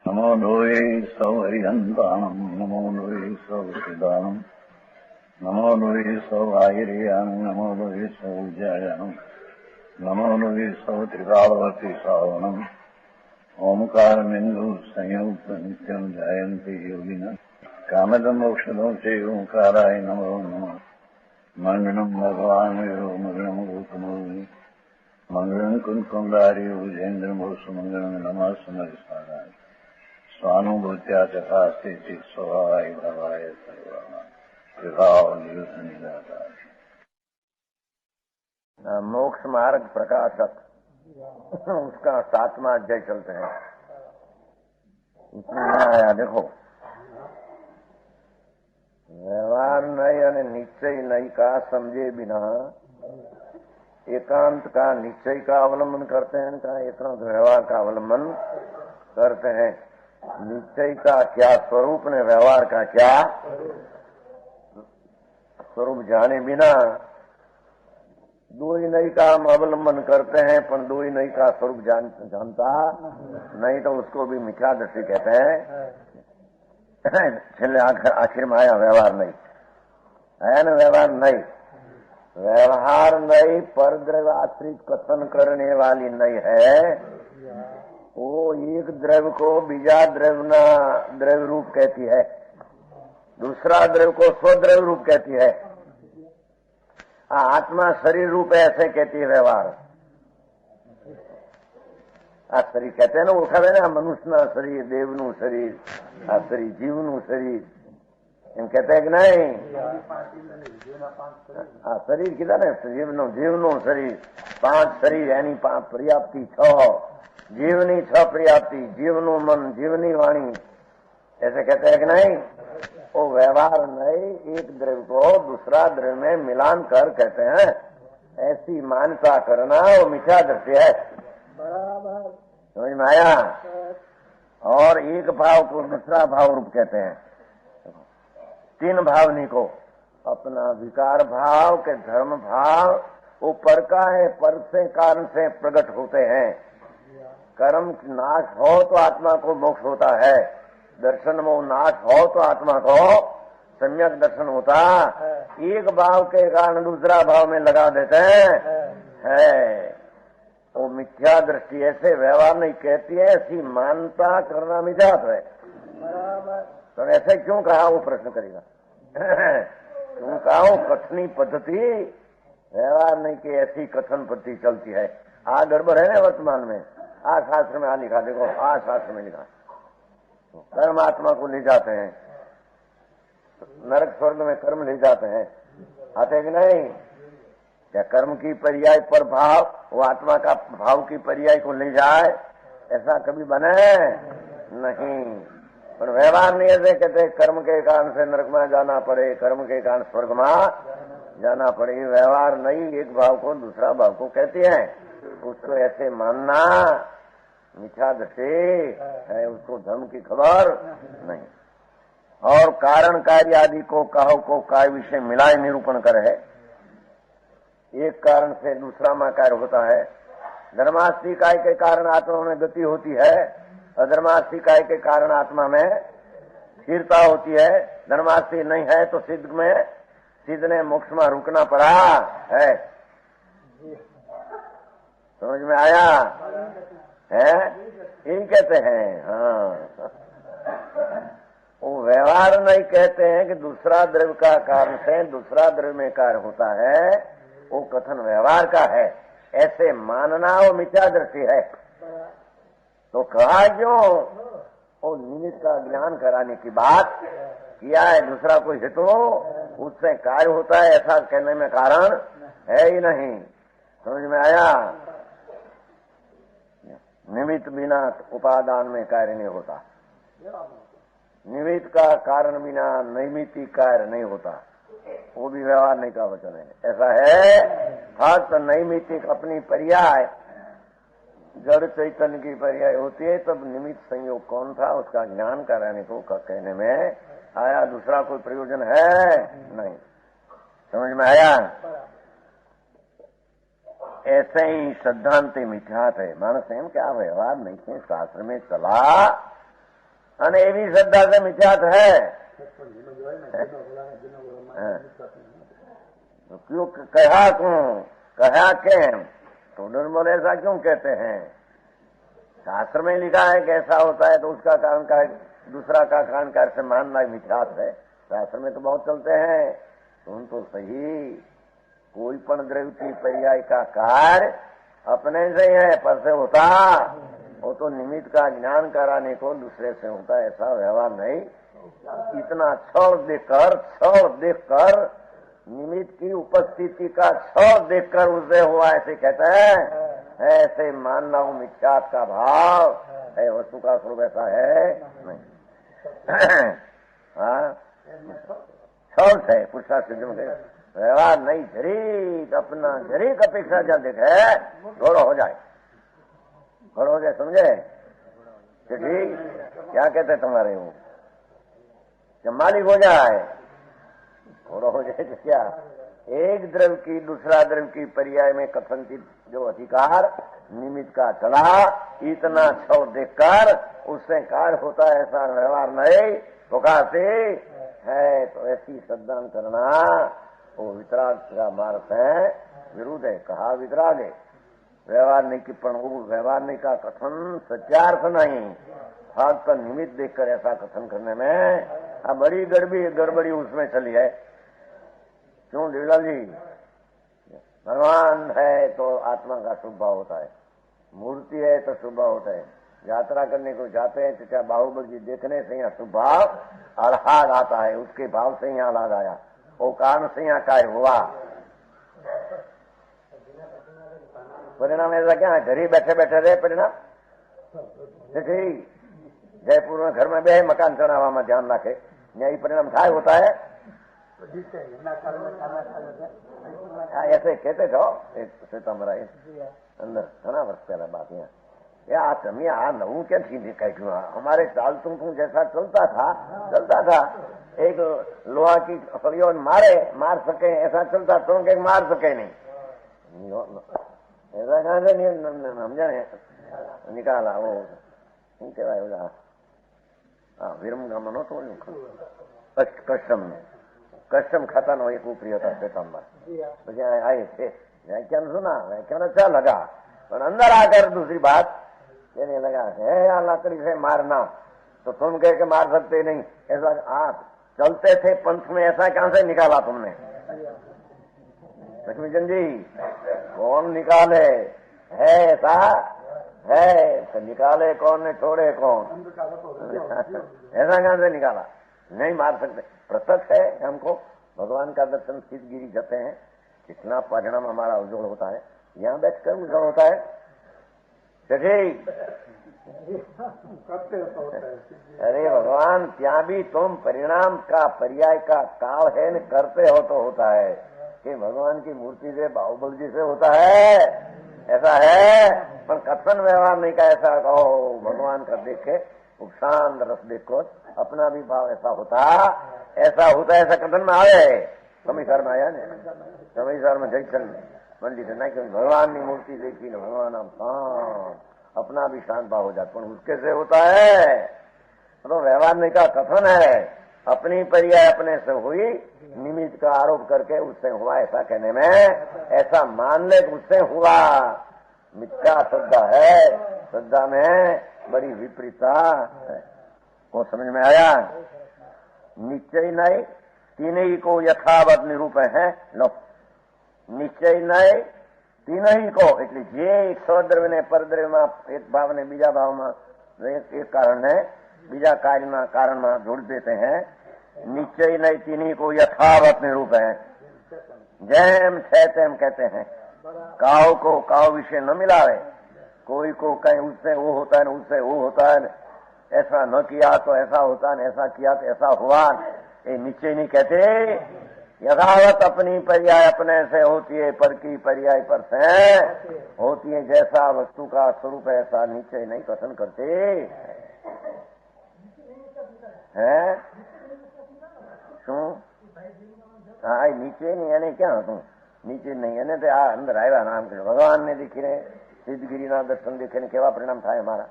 नमो लोये सौहरिहन्ताणम् नमो लोये सौहृदानम् नमो लोये सौभागिर्यानम् नमो लोये सौविजयानम् नमो लोये सौत्रिकालवती सावनम् ओंकारमिन्दु संयुक्त नित्यम् जयन्ति योगिनः कामदमोक्षदो चैव ओंकाराय नमो नमः मङ्गलम् भगवान् विरो मङ्गलम् गौतमोऽग्नि मङ्गलम् कुन्कुण्डारि विजेन्द्रमोसुमङ्गलम् नमः समरिसाराय स्वानुभूत्या चकास्ति स्वभावाय भवाय सर्वा मोक्ष मार्ग प्रकाशक उसका 7वां अध्याय चलते हैं। इसमें आया देखो, व्यवहार नहीं અને निश्चय नहीं का समझे बिना एकांत का निश्चय का अवलंबन करते हैं, का एकांत व्यवहार का अवलंबन करते हैं। निश्चय का क्या स्वरूप ने व्यवहार का क्या स्वरूप जाने बिना दो ही नहीं का हम अवलंबन करते हैं, पर दो ही नहीं का स्वरूप जानता नहीं तो उसको भी मिथ्या दृष्टि कहते हैं। छेल्ले आखिर में आया व्यवहार नहीं है ना, व्यवहार नहीं, व्यवहार नहीं पर द्रव्य आश्रित कथन करने वाली नहीं है। वो एक द्रव्य को बीजा द्रव्य ना द्रव्य रूप कहती है, दूसरा द्रव्य को स्वद्रव्य रूप कहती है। आत्मा शरीर रूप है ऐसे कहती है व्यवहार। आ शरीर कहते हैं ना, उठावे ना मनुष्य शरीर, देवनु शरीर, आ शरीर जीवनु शरीर, એમ કહેતા કે નહીં? આ શરીર કીધા ને, જીવનું શરીર, 5 શરીર એની પર્યાપ્તિ 6, जीवनी 6 पर्याप्ति, जीवनु मन, जीवनी वाणी, ऐसे कहते हैं कि नहीं? वो व्यवहार नहीं, एक द्रव्य को दूसरा द्रव्य में मिलान कर कहते हैं। ऐसी मान्यता करना वो मिथ्या दृष्टि है। बराबर समझ में आया? और एक भाव को दूसरा भाव रूप कहते हैं। 3 भावनी को अपना विकार भाव के धर्म भाव वो पर का है, पर से कारण से प्रकट होते हैं। कर्म नाश हो तो आत्मा को मोक्ष होता है, दर्शन में नाश हो तो आत्मा को सम्यक दर्शन होता। एक भाव के कारण दूसरा भाव में लगा देते हैं है वो मिथ्या दृष्टि। ऐसे व्यवहार नहीं कहती है, ऐसी मानता करना मिथ्या है। तो ऐसे क्यों कहा वो प्रश्न करेगा। क्यों कहा वो कथनी पद्धति व्यवहार नहीं कि ऐसी कथन पद्धति चलती है। आ गड़बड़ है ना वर्तमान में। आ शास्त्र में आ लिखा, देखो आ शास्त्र में लिखा कर्म आत्मा को ले जाते हैं, नरक स्वर्ग में कर्म ले जाते हैं, आते कि नहीं? क्या कर्म की पर्याय पर भाव वो आत्मा का भाव की पर्याय को ले जाए, ऐसा कभी बने नहीं। पर व्यवहार नहीं ऐसे कहते कर्म के कारण से नरक में जाना पड़े, कर्म के कारण स्वर्ग में जाना पड़े। व्यवहार नहीं, एक भाव को दूसरा भाव को कहते हैं। उसको ऐसे मानना मिथ्या दृष्टि है, उसको धर्म की खबर नहीं। और कारण कार्य आदि को कहो को काय विषय मिलाए निरूपण कर है। एक कारण से दूसरा में कार्य होता है। धर्मास्थि काय के कारण आत्मा में गति होती है, अधर्मास्थि काय के कारण आत्मा में स्थिरता होती है। धर्मास्थि नहीं है तो सिद्ध ने मोक्ष में रुकना पड़ा है। समझ में आया है? यही कहते हैं। हाँ, वो व्यवहार नहीं कहते हैं कि दूसरा द्रव्य का कारण से दूसरा द्रव्य में कार्य होता है, वो कथन व्यवहार का है। ऐसे मानना वो मिथ्या दृष्टि है। तो कहा क्यों? वो निमित्त का ज्ञान कराने की बात किया है। दूसरा कोई हेतु उससे कार्य होता है ऐसा कहने में कारण है ही नहीं। समझ में आया? निमित्त बिना उपादान में कार्य नहीं होता, निमित्त का कारण बिना नैमित्तिक कार्य नहीं होता। वो भी व्यवहार नहीं का वचन है। ऐसा है फक्त नैमित्तिक अपनी पर्याय जड़ चैतन्य की पर्याय होती है, तब निमित्त संयोग कौन था उसका ज्ञान कराने को कहने में आया। दूसरा कोई प्रयोजन है नहीं। समझ में आया? ऐसे ही सिद्धांत मिथ्यात है। मानस एम क्या व्यवहार नहीं है, शास्त्र में चला અને એવી શ્રદ્ધા से મિથ્યાત है तो क्यों कहा केम तो निर्मल ऐसा क्यों कहते हैं? शास्त्र में लिखा है कि ऐसा होता है तो उसका कारण का दूसरा का कारण कार्य से मानना मिथ्यात है। शास्त्र में तो बहुत चलते हैं। तुम तो सही कोई पण द्रव्य की पर्याय का कार्य अपने से ही है पर से होता वो तो निमित्त का ज्ञान कराने को दूसरे से होता है, ऐसा व्यवहार नहीं। इतना छल देखकर निमित्त की उपस्थिति का छल देखकर उसे हुआ ऐसे कहते हैं। ऐसे मानना हो मिथ्यात का भाव है, वस्तु का स्वरूप ऐसा है नहीं। हाँ छल है पुरुषा सिद्ध में व्यवहार नहीं। जरीक अपना जरीक अपेक्षा जब देखे घोड़ो हो जाए, घोड़ो हो जाए, समझे? ठीक क्या कहते तुम्हारे वो जब मालिक हो जाए घोड़ो हो जाए तो क्या? एक द्रव्य की दूसरा द्रव्य की पर्याय में कथनचित जो अधिकार निमित्त का चला इतना छव देखकर उससे कार्य होता है, ऐसा व्यवहार नहीं। तो कहते है तो ऐसी श्रद्धा करना वो वितराग का मार्ग है, विरुद्ध है। कहा वितराग है व्यवहार नहीं की पण वो व्यवहार नहीं का कथन सत्यार्थ नहीं। हाथ पर निमित्त देखकर ऐसा कथन करने में अब बड़ी गड़बड़ी उसमें चली है। क्यों देवलाल जी? भगवान है तो आत्मा का शुभ भाव होता है, मूर्ति है तो शुभ भाव होता है। यात्रा करने को जाते हैं तो क्या बाहुबली जी देखने से यहाँ शुभ भाव आह्लाद आता है, उसके भाव से यहाँ आह्लाद आया, वो कारण से यहाँ कार्य हुआ। परिणाम ऐसा क्या है? घर ही बैठे बैठे रहे परिणाम ठीक। जयपुर में घर में बे मकान चढ़ावा में ध्यान रखे यही परिणाम થાય होता है। ऐसे कहते थे सीतामरा अंदर घना वर्ष पहला बात यहाँ તમે આ નવું ક્યાંથી નીકળ્યું? हमारे चाल तुम जैसा चलता था एक लोहा की फलियों मार सके ऐसा चलता तुम के मार सके नहीं, ऐसा कहाँ से समझा निकाला वो શું કહેવાય ઓલા વિરમગામનો તો કસ્ટમ ખાતાનો એક ઉપરી હતા શ્વેતાંબર, પછી आए थे व्याख्यान सुना, व्याख्यान अच्छा लगा पर अंदर आकर दूसरी बात कहने लगा है यार लकड़ी से मारना तो तुम कह के मार सकते नहीं, ऐसा आप चलते थे पंथ में ऐसा कहां से निकाला तुमने? लक्ष्मीचंद जी कौन निकाले है ऐसा है तो निकाले कौन ने छोड़े कौन? ऐसा कहां से निकाला? नहीं मार सकते। प्रत्यक्ष है हमको भगवान का दर्शन सिद्ध गिरी जाते हैं, कितना परिणाम हमारा उज्जवल होता है, यहाँ बैठकर उज्जवल होता है। ठीक अरे भगवान ત્યાં भी तुम परिणाम का पर्याय का काल है न करते हो तो होता है कि भगवान की मूर्ति से बाहुबल जी से होता है, ऐसा है। पर कथन व्यवहार नहीं का ऐसा कहो भगवान का देखे शांत रस देखो अपना भी भाव ऐसा होता ऐसा कथन में आवे। समीसर में आया ने समीसर में जैसन मंदिर है ना कि भगवान की मूर्ति देखी न भगवान आप शांत अपना भी शांत भाव हो जाता, उसके से होता है तो व्यवहार नहीं का कथन है। अपनी पर्याय अपने से हुई निमित्त का आरोप करके उससे हुआ ऐसा कहने में ऐसा मान ले उससे हुआ मिथ्या श्रद्धा है। श्रद्धा में बड़ी विपरीतता है। को समझ में आया? निश्चय नहीं तीन ही को यथावत निरूपण है लो निश्चय नहीं तीन ही को એટલે જે એક સ્વદ્રવ્ય ને પરદ્રવ્યમાં એક ભાવ ને બીજા ભાવમાં એક કારણ है બીજા કાર્યમાં કારણમાં જોડી देते हैं। निश्चय नहीं तीन ही को यथावत निरूप है। जैम है तैम कहते हैं। काव को काव विषय न मिलावे, कोई को कहीं उससे वो होता है उससे वो होता है, ऐसा न किया तो ऐसा होता है ऐसा किया तो ऐसा हुआ, ये निश्चय नहीं कहते। यथावत अपनी पर्याय अपने से होती है, पर की पर्याय पर से होती है। जैसा वस्तु का स्वरूप है ऐसा निश्चय नहीं कथन करते हैं। શું હા નીચે નહીં એને ક્યાં હતું? નીચે નહીં એને તો આ અંદર આવ્યા નામ કર્યું ભગવાન ને દેખીને સિદ્ધગીરીના દર્શન દેખીને કેવા પરિણામ થાય અમારા?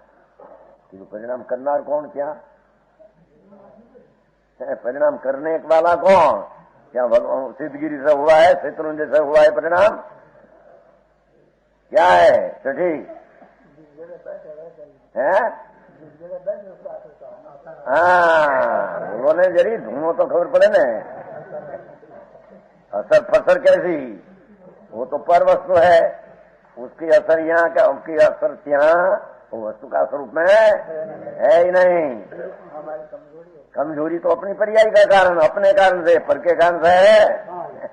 પરિણામ કરનાર કોણ? ક્યાં परिणाम करने वाला कौन? क्या भगवान सिद्धगिरी से हुआ है, शत्रुंजय से हुआ है परिणाम? क्या है सठी है? हाँ, बोले जरी धूमो तो खबर पड़े न। असर फसर कैसी? वो तो पर वस्तु है, उसकी असर यहाँ का, उसकी असर यहाँ वो वस्तु का स्वरूप में है ही नहीं। कमजोरी तो अपनी पर्याय का कारण, अपने कारण से, पर के कारण से है।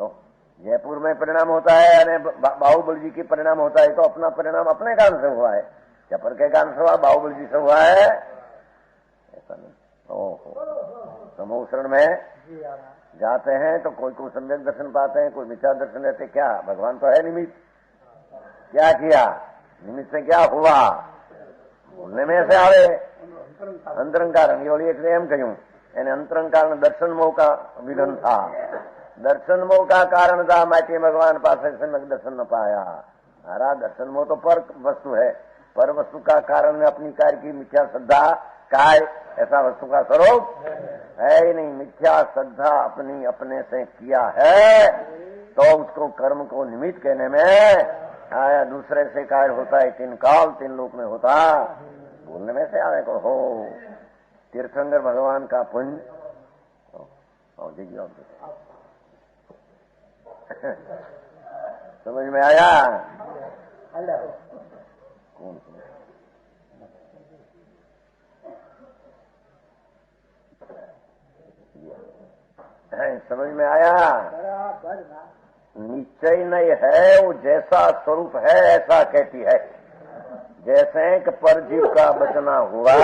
तो जयपुर में परिणाम होता है, यानी बाहुबली जी की परिणाम होता है, तो अपना परिणाम अपने कारण से हुआ है, क्या पर के कारण से हुआ, बाहुबली जी से हुआ है? ऐसा नहीं। ओहो, समूसरण में जाते हैं तो कोई को सम्यक दर्शन पाते हैं, कोई मिथ्या दर्शन लेते। क्या भगवान तो है निमित्त? क्या किया निमित्त से? क्या हुआ? बोलने में से आवे अंतरंग कारण। ये बोलिए એટલે એમ કહ્યું એને અંતરંગ કારણ દર્શન મોહ का વિઘન था। दर्शन मोह का कारण था, मैं भगवान पास सम्यक दर्शन न पाया। हरा दर्शन मोह तो पर वस्तु है, पर वस्तु का कारण में अपनी कार्य की मिथ्या श्रद्धा काय ऐसा वस्तु का स्वरूप है ही नहीं। मिथ्या श्रद्धा अपनी अपने से किया है तो उसको कर्म को निमित्त कहने में आया। दूसरे से कार्य होता है, तीन काल तीन लोक में होता, बोलने में से आवे को हो। तीर्थंकर भगवान का पुण्य समझ में आया? कौन समझ में आया? निश्चय नहीं है, वो जैसा स्वरूप है ऐसा कहती है। जैसे कि पर जीव का बचना हुआ,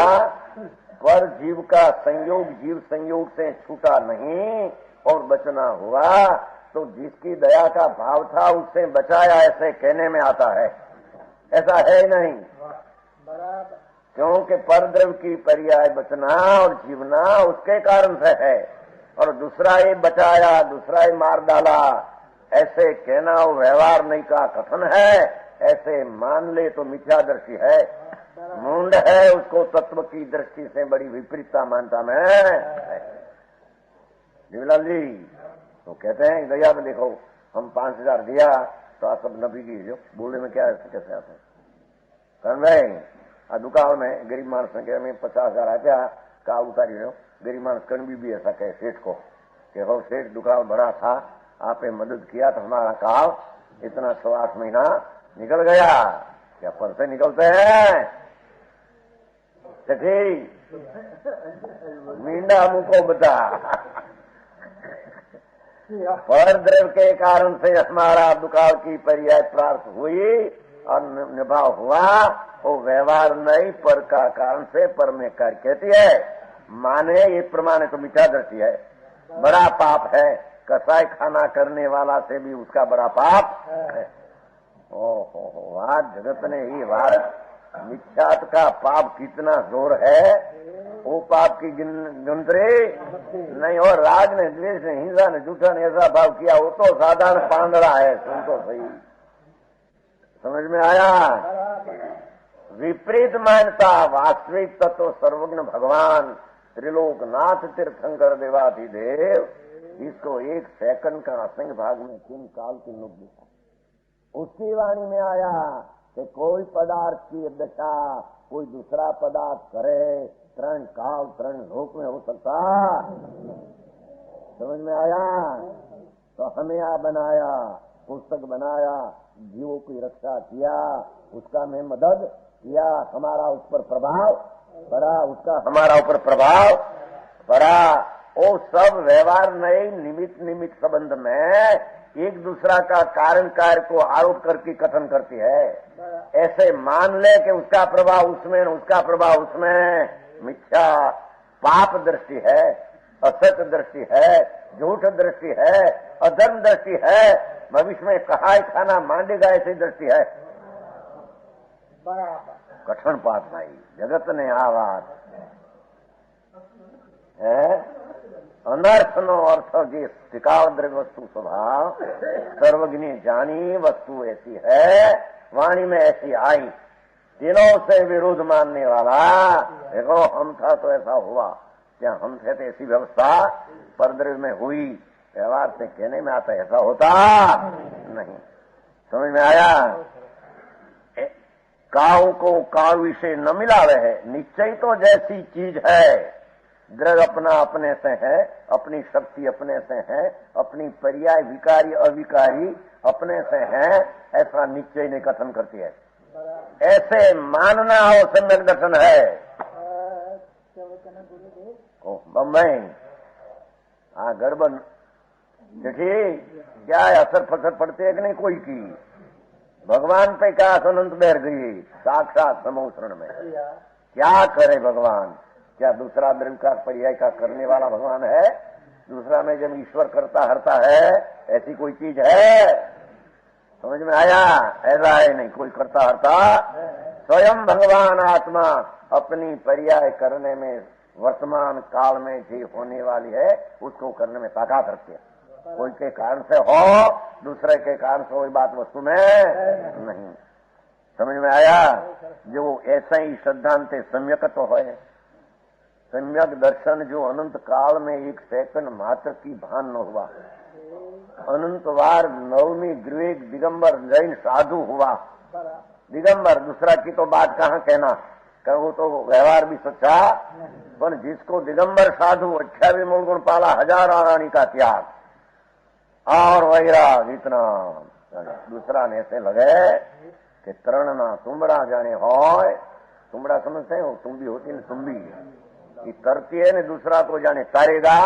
पर जीव का संयोग जीव संयोग से छूटा नहीं और बचना हुआ, तो जिसकी दया का भाव था उससे बचाया ऐसे कहने में आता है। ऐसा है नहीं, क्योंकि पर द्रव्य की पर्याय बचना और जीवना उसके कारण से है, और दूसरा ये बचाया दूसरा ये मार डाला ऐसे कहना वो व्यवहार नहीं का कथन है। ऐसे मान ले तो मिथ्या दृष्टि है, मूंड है, उसको तत्व की दृष्टि से बड़ी विपरीतता मानता मैं। देवलाल जी तो कहते हैं दया में देखो हम 5000 दिया तो आप सब नबी की जो बोलने में क्या कैसे आते करण भाई आ दुकान में गरीब मानस ने कहा मैं 50,000 आप्या का उतारी लो। गरीब मानस कण भी ऐसा कहे सेठ को कि हो सेठ दुकान बड़ा था, आपने मदद किया तो हमारा काम इतना 8 महीना निकल गया। क्या पर से निकलते हैं ठीक मींडा मुको बता। पर द्रव्य के कारण से हमारा दुकान की पर्याय प्राप्त हुई और निभाव हुआ, वो व्यवहार नहीं पर का कारण से पर में कर कहती है। माने ये प्रमाण तो मिथ्या दृष्टि है, बड़ा पाप है। कसाई खाना करने वाला से भी उसका बड़ा पाप है। ओहो आज जगत ने ही बात मिथ्यात का पाप कितना जोर है, वो पाप की गिनती नहीं। और राग ने द्वेष ने हिंसा ने झूठा ने ऐसा भाव किया, वो तो साधारण पांडरा है। सुन तो सही, समझ में आया? विपरीत मानता वास्तविक तत्व सर्वज्ञ भगवान त्रिलोकनाथ तीर्थंकर देवाधिदेव, इसको 1 सेकंड का असंख्य भाग में 3 काल के लोग देखा। उसकी वाणी में आया कि कोई पदार्थ की दशा कोई दूसरा पदार्थ करे 3 काल 3 लोक में हो सकता। समझ में आया? तो हमें यहाँ बनाया, पुस्तक बनाया, जीवों की रक्षा किया, उसका में मदद किया, हमारा उस पर प्रभाव पड़ा, उसका हमारा ऊपर प्रभाव पड़ा। वो सब व्यवहार नहीं, निमित्त संबंध में एक दूसरा का कारण कार्य को आरोप करके कथन करती है। ऐसे मान ले कि उसका प्रभाव उसमें उसका प्रभाव उसमें, मिथ्या पाप दृष्टि है, असत्य दृष्टि है, झूठ दृष्टि है, अधर्म दृष्टि है। भविष्य में कहा खाना मांडेगा ऐसी दृष्टि है। कठिन पाप भाई जगत ने आ बात है। अनर्थ नो अर्थ जे टिकाव द्रव्य वस्तु स्वभाव सर्वज्ञ जानी वस्तु ऐसी है, वाणी में ऐसी आई। तीनों से विरोध मानने वाला देखो हम था तो ऐसा हुआ, क्या हम थे तो ऐसी व्यवस्था परद्रव्य में हुई, व्यवहार से कहने में आता ऐसा होता नहीं। समझ में आया? काऊ को काऊ से न मिलावे है, निश्चय तो जैसी चीज है, द्रव्य अपना अपने से है, अपनी शक्ति अपने से है, अपनी पर्याय विकारी अविकारी अपने से है, ऐसा निश्चय ने कथन करती है। ऐसे मानना हो सम्यक दर्शन है। ओ बम्बई गड़बड़ देखिए क्या असर फसर पड़ती है कि नहीं कोई की? भगवान पे क्या अनंत बैर गई साक्षात समोसरण में। क्या करे भगवान? क्या दूसरा द्रव्य का पर्याय का करने वाला भगवान है? दूसरा में जब ईश्वर करता हरता है, ऐसी कोई चीज है? समझ में आया? ऐसा है नहीं, कोई करता हरता स्वयं भगवान आत्मा अपनी पर्याय करने में वर्तमान काल में जो होने वाली है उसको करने में ताकत रखती है। कोई के कारण से हो, दूसरे के कारण से कोई बात वस्तु में नहीं। समझ में आया? जो ऐसा ही सिद्धांत सम्यक तो है। सम्यक दर्शन जो अनंत काल में एक सेकंड मात्र की भान न हुआ, अनंत बार नवमी ग्रीक दिगंबर जैन साधु हुआ। दिगंबर दूसरा की तो बात कहाँ कहना, वो तो व्यवहार भी सच्चा, पर जिसको दिगंबर साधु 28 मूल गुण पाला, 1000 रानी का त्याग और वैराग इतना, दूसरा ने ऐसे लगे कि तरणना तुमड़ा जाने हो। तुमड़ा समझते हो? तुम भी होती न तुम भी, ये तरती है न दूसरा को जाने तारेगा,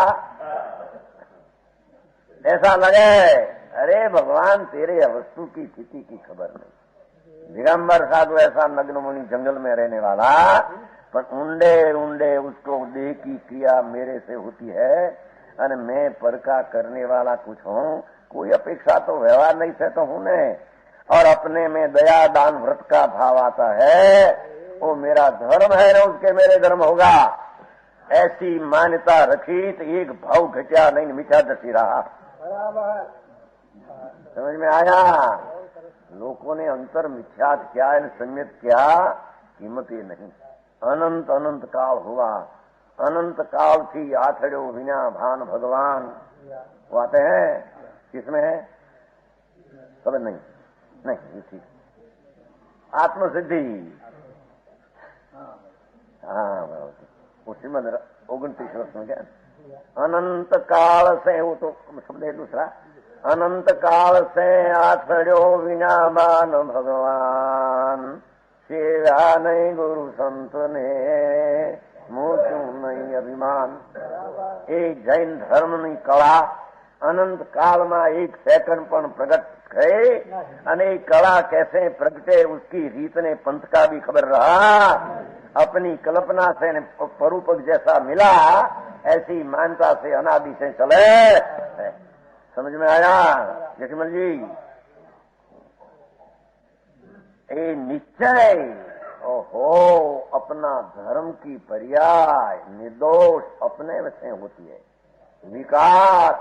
ऐसा लगे। अरे भगवान तेरे वस्तु की स्थिति की खबर नहीं। दिगंबर साधु ऐसा नग्न मुनि जंगल में रहने वाला, पर ऊंडे ऊंडे उसको देह की क्रिया मेरे से होती है और मैं पर का करने वाला कुछ हूँ, कोई अपेक्षा तो व्यवहार नहीं से तो हूँ नहीं, और अपने में दया दान व्रत का भाव आता है, वो मेरा धर्म है न उसके मेरे धर्म होगा। ऐसी मान्यता रखी तो एक भाव घटिया नहीं, मिठा दसी रहा। समझ में आया? लोगों ने अंतर मिथ्यात क्या है, संयत क्या, कीमत ही नहीं। अनंत अनंत काल हुआ, अनंत काल थी आठड़ो विना भान भगवान। वो आते हैं किसमें है? सब नहीं नहीं ठीक आत्मसिद्धि। हाँ उसी में 29 वर्ष में क्या अनंत काल से, वो तो शब्द है दूसरा, अनंत काल से आठड़ो विना भान भगवान, सेवा नहीं गुरु संत ने मोचू नहीं अभिमान। एक जैन धर्म नहीं कला अनंत काल में एक सेकंड पण प्रगट गए, अनेक कला कैसे प्रगटे उसकी रीत ने पंथ का भी खबर रहा। अपनी कल्पना से परूपक जैसा मिला, ऐसी मान्यता से अनादि से चले। समझ में आया जखमल जी? ए निश्चय ओहो अपना धर्म की पर्याय निर्दोष अपने से होती है, विकार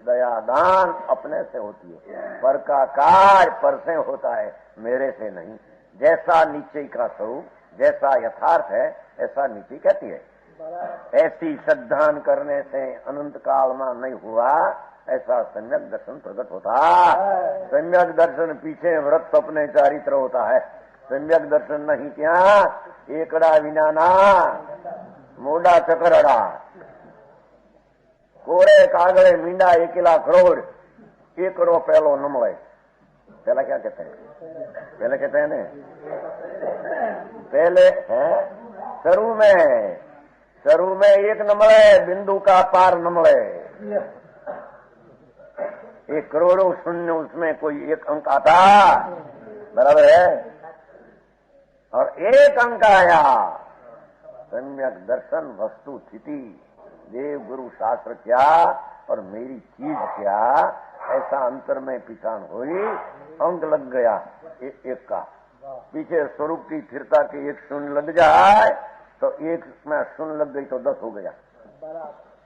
दयादान अपने से होती है, पर का कार्य पर से होता है, मेरे से नहीं। जैसा निश्चय का स्वरूप, जैसा यथार्थ है ऐसा निश्चय कहती है। ऐसी श्रद्धान करने से अनंत काल में नहीं हुआ, ऐसा सम्यक दर्शन प्रकट होता। सम्यक दर्शन पीछे व्रत अपने चारित्र होता है, सम्यक दर्शन नहीं क्या एकड़ा विनाना मोड़ा चकरड़ा, कोरे कागड़े मींडा एकेला खरोड़, एकड़ो पहलो न મળે। पहला क्या कहते हैं? पहले कहते हैं न पहले है शुरू में एक न મળે, बिंदु का पार न મળે। एक करोड़ों शून्य उसमें कोई एक अंक आता, बराबर है, और एक अंक आया। सम्यक दर्शन वस्तु स्थिति देव गुरु शास्त्र क्या और मेरी चीज क्या, ऐसा अंतर में पिछाण हुई, अंक लग गया एक का। पीछे स्वरूप की स्थिरता के एक शून्य लग जाए तो एक में शून्य लग गई तो 10 हो गया,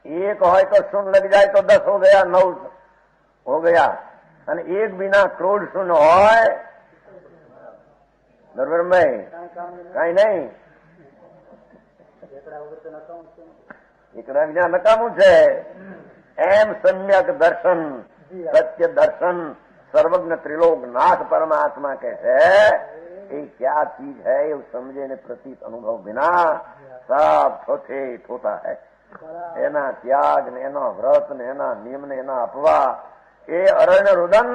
एक हो तो शून्य लग जाए तो 10 हो गया, 9 हो गया, અને एक बिना क्रोध शून्य હોય बराबर में कहीं नहीं। એકના વિના નકામું છે. એમ સમ્યક દર્શન, સત્ય દર્શન, સર્વજ્ઞ ત્રિલોકનાથ પરમાત્મા કે છે એ ક્યા ચીજ है એવું સમજે ને પ્રતીત અનુભવ વિના સબ થોથે થોતા है. એના ત્યાગ ને એના વ્રત ને એના નિયમ ને એના અપવા એ અરण्य रुदन,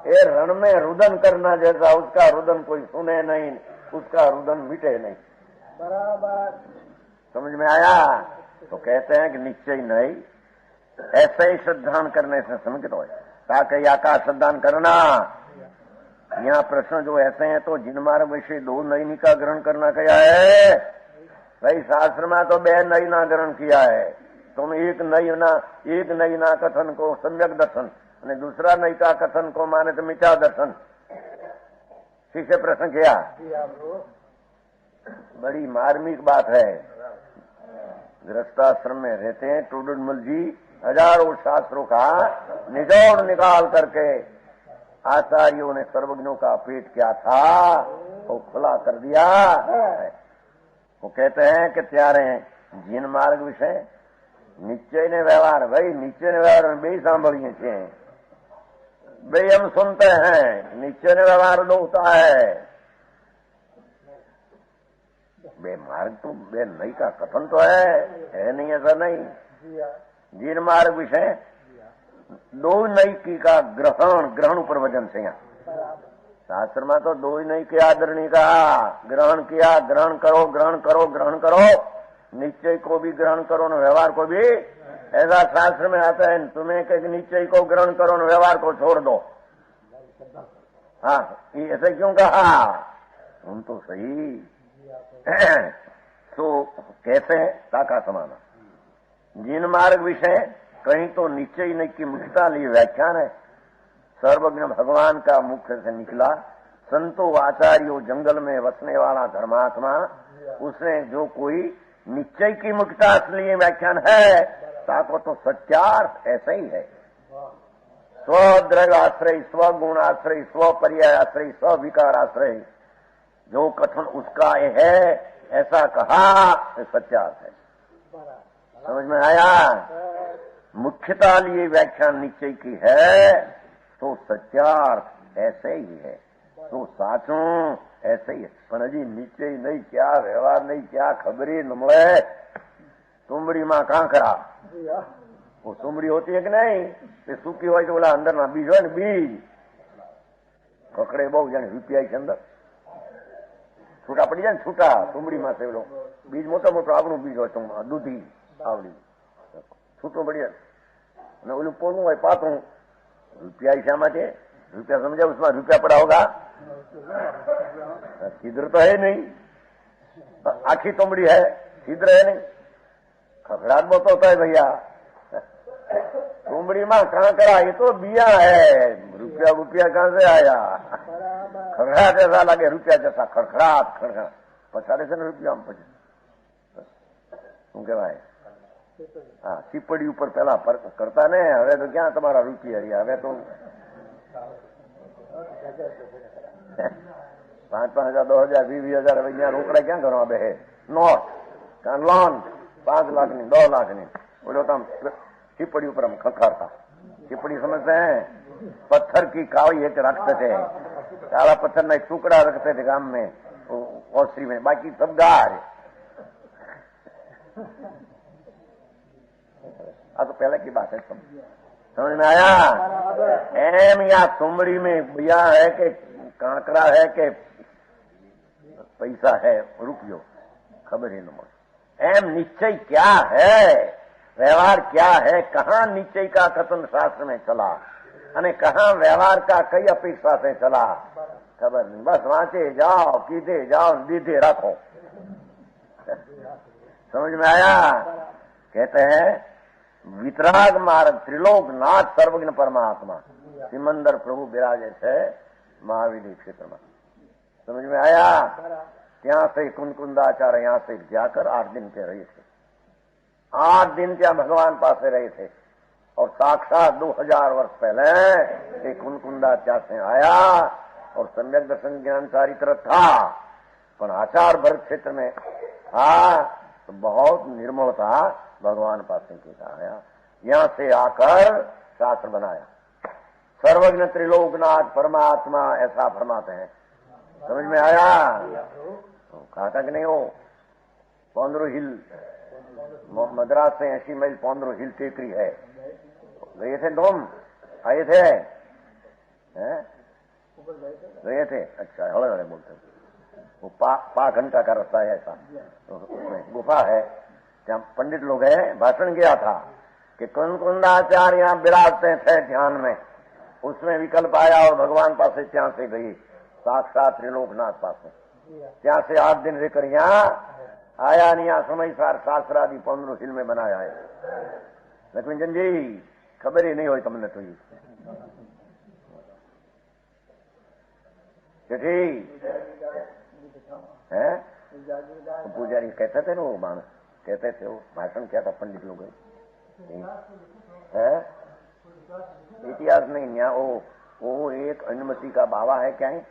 ये रण में रुदन करना जैसा, उसका रुदन कोई सुने नहीं, उसका रुदन मिटे नहीं. बराबर समझ में आया? तो कहते हैं कि निश्चय नहीं, ऐसे ही श्रद्धान करने से समझ लो. ताकि आकाश श्रद्धान करना. यहाँ प्रश्न जो ऐसे हैं तो जिन मार्ग विषय दो नयनी का ग्रहण करना क्या है भाई? शास्त्र में तो बे नई ना ग्रहण किया है. तुम एक नई ना कथन को सम्यक दर्शन और दूसरा नई का कथन को माने तो मिथ्या दर्शन. ठीक से प्रश्न किया. बड़ी मार्मिक बात है. गृहस्थाश्रम में रहते हैं टूडुमल जी, हजारों शास्त्रों का निचोड़ निकाल करके आचार्यों ने सर्वज्ञों का पेट क्या था वो खुला कर दिया. वो कहते हैं कि त्यारे जीन मार्ग विषय निश्चय ने व्यवहार, भाई निश्चय ने व्यवहार में बे सांभळीए छे, बे हम सुनते हैं. निश्चय ने व्यवहार दो होता है. बे मार्ग तो बे नई का कथन तो है नहीं, ऐसा नहीं. जीन मार्ग विषय दो नई की का ग्रहण ऊपर वजन से. यहाँ शास्त्र में तो दो ही नहीं के आदरणीय का ग्रहण किया. ग्रहण करो, ग्रहण करो, ग्रहण करो. निश्चय को भी ग्रहण करो न व्यवहार को भी. ऐसा शास्त्र में आता है तुम्हें कि निश्चय को ग्रहण करो न व्यवहार को छोड़ दो. हाँ, ऐसे क्यों कहा? हम तो सही. तो कैसे ताका समाना. जिन मार्ग विषय कहीं तो निश्चय नहीं की मुख्यता ली व्याख्यान है. सर्वज्ञ भगवान का मुख से निकला. संतो आचार्यों जंगल में बसने वाला धर्मात्मा, उसने जो कोई निश्चय की मुख्यता इसलिए व्याख्यान है ताको तो सत्यार्थ ऐसा ही है. स्वद्रव्य आश्रय, स्वगुण आश्रय, स्वपर्याय आश्रय, स्विकार आश्रय, जो कथन उसका है ऐसा कहा सत्यार्थ है. समझ में आया? मुख्यता लिए व्याख्यान निश्चय की है तो सत्यार्थ ऐसे ही है. तो साचो ऐसे ही है. पण हजी निश्चय नहीं क्या, व्यवहार नहीं क्या, खबरी न મળે. तुमड़ी में कांकरा, वो तुमड़ी होती है कि नहीं? ते सूकी हो तो बोला अंदर ना बीज हो बीज ककड़े बहु जाने રૂપિયા के अंदर छूटा पड़ी जाए. छूटा तुमड़ी में से बोलो बीज मोटो मोटो आपनु बीज हो तुम दूधी आवड़ी छूटो पड़ी जाए. ओलू पोनू है पातू. રૂપિયા शामा थे રૂપિયા समझा, उसमें રૂપિયા पड़ा होगा. छिद्र तो है नहीं, आखी तुमड़ी है, छिद्र है नहीं. खखड़ाट बहुत होता है भैया. तुमड़ी में कांकड़ा ये तो बिया है. रुपया कहां से आया? खड़खड़ाट ऐसा लगे रुपया जैसा खड़खड़ाट खड़खड़ाट पछाड़े से रुपया में पचे શું કહેવાય? હા, સીપડી ઉપર પેલા કરતા ને, હવે તો ક્યાં તમારા રૂપિયા રહ્યા. હવે તો 5,000 10,000 20,000 હવે ત્યાં રોકડા ક્યાં કરવા બે? નોટ લોન 5 લાખની 10 લાખની બોલો તો સીપડી ઉપર हम खखरता. સીપડી समझते हैं? पत्थर की कावड़ी एक रखते थे, काला पत्थर में एक टुकड़ा रखते थे गांव में औसरी में, बाकी सब गार. तो पहले की बात है. समझ में आया? एम या तुमड़ी में बिया है कि कांकड़ा है कि पैसा है रुपयो, खबर ही न મળે. एम निश्चय क्या है, व्यवहार क्या है, कहाँ निश्चय का कथन शास्त्र में चला અને कहाँ व्यवहार का कई अपेक्षा से चला खबर नहीं. बस वांचे जाओ, कीधे जाओ, दीधे रखो. समझ में आया? कहते हैं वितराग मार्ग त्रिलोकनाथ सर्वज्ञ परमात्मा सिमंदर प्रभु विराजे थे महावीर क्षेत्र में. समझ में आया? ત્યાં से कुंकुंदाचार्य यहाँ से जाकर 8 दिन के रहे थे. 8 दिन ત્યાં भगवान पास रहे थे. और साक्षात 2000 वर्ष पहले एक कुंकुंदाचार्य से आया और सम्यक दर्शन ज्ञान चारित्र था. पर आचार भरत क्षेत्र में था तो तो बहुत निर्मल था, भगवान पास से आया, यहां से आकर शास्त्र बनाया। सर्वज्ञ त्रिलोकनाथ परमात्मा ऐसा फरमाते हैं। समझ में आया? कहा था कि नहीं? हो पौंद्रो हिल, मद्रास से 80 मील पौंद्रो हिल टेकरी है, गए थे तुम? आए थे? गए थे? अच्छा, हौले हौले बोलते। वो पा घंटा का रास्ता है ऐसा, तो उसमें गुफा है, जहाँ पंडित लोग हैं। भाषण किया था कि कुंकुंदाचार्य यहाँ विराजते थे ध्यान में, उसमें विकल्प आया और भगवान पास से ત્યાં से गई, साक्षात त्रिलोकनाथ पास से। ત્યાં से 8 दिन रहकर यहाँ आया नहीं, यहाँ समय सार शास्त्र आदि 15 हिल में बनाया है। लक्ष्मीचंद जी खबर ही नहीं हुई तुमने तो ये ठीक है? तो पुजारी कहते थे ना, वो मानस कहते थे, वो भाषण किया था पंडित लोग है। इतिहास नहीं, यहाँ वो एक अनुमति का बाबा है क्या है,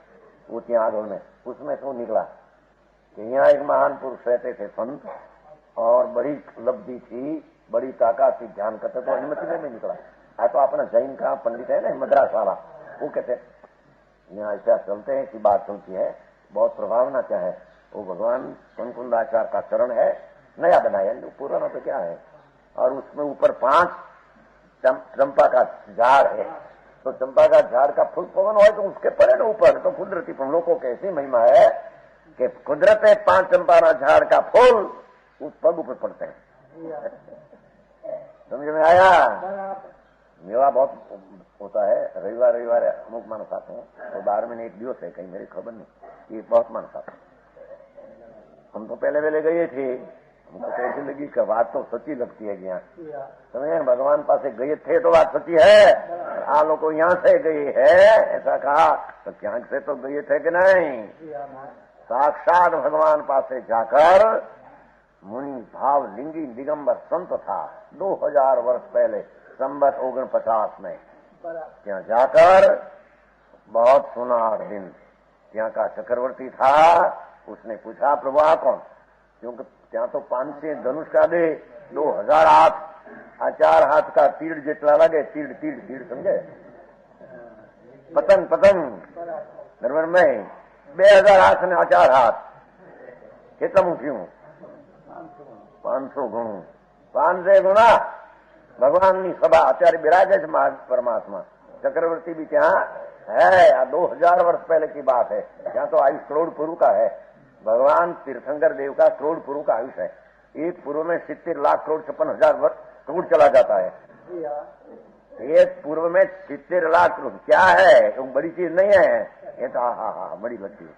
वो ત્યાં આગળ में, उसमें से निकला कि यहाँ एक महान पुरुष रहते थे संत, और बड़ी लब्धि थी, बड़ी ताकत थी, ध्यान करते, तो अनुमति में भी निकला। तो अपना जैन का पंडित है ना, मद्रास वाला, वो कहते यहाँ ऐसा चलते हैं कि बात चलती है, बहुत प्रभावना क्या है, वो भगवान कुंकुंदाचार्य का चरण है, नया बनाया, पुराना तो क्या है। और उसमें ऊपर 5 चंपा का झाड़ है, तो चंपा का झाड़ का फूल पवन हो तो उसके पड़े ना ऊपर, तो कुदरती हम लोगों को ऐसी महिमा है कि कुदरत 5 चंपा झाड़ का फूल उस पग ऊपर पड़ते हैं। समझ में आया? मेवा बहुत होता है, रविवार अमुक मानस आते हैं, तो 12 महीने एक दिवस है, कहीं मेरी खबर नहीं, ये बहुत मानस आते हैं। हम तो पहले गए थे, हमको तो ऐसी लगी कि बात तो सच्ची लगती है। यहाँ समझे, भगवान पास गए थे तो बात सच्ची है, आप लोग को यहाँ से गए है ऐसा कहा, तो यहाँ से तो गए थे कि नहीं? साक्षात भगवान पास से जाकर मुनि भाव लिंगी दिगंबर संत था 2000 वर्ष पहले, संवत 49 में, ત્યાં जाकर बहुत सुनार दिन, ત્યાં का चक्रवर्ती था, उसने पूछा प्रभु आप कौन? क्योंकि ત્યાં तो 500 धनुष का दे, 2000 हाथ, 4 हाथ का तीड़ जितना लगे, तीड़ समझे, पतंग बराबर में 2000 हाथ ने 4 हाथ, कितना मुख्य 500 गुणों, 500 गुणा भगवान की सभा अत्यारे बिराजे परमात्मा, चक्रवर्ती भी ત્યાં है। 2000 वर्ष पहले की बात है, यहाँ तो आयुष करोड़ पुरु का है, भगवान तीर्थंकर देव का करोड़ पुरु का आयुष है। एक पूर्व में 70 लाख करोड़ 56,000 करोड़ चला जाता है। एक पूर्व में 70 लाख करोड़ क्या है, तो बड़ी चीज नहीं है ये तो। हाँ बड़ी लगती है,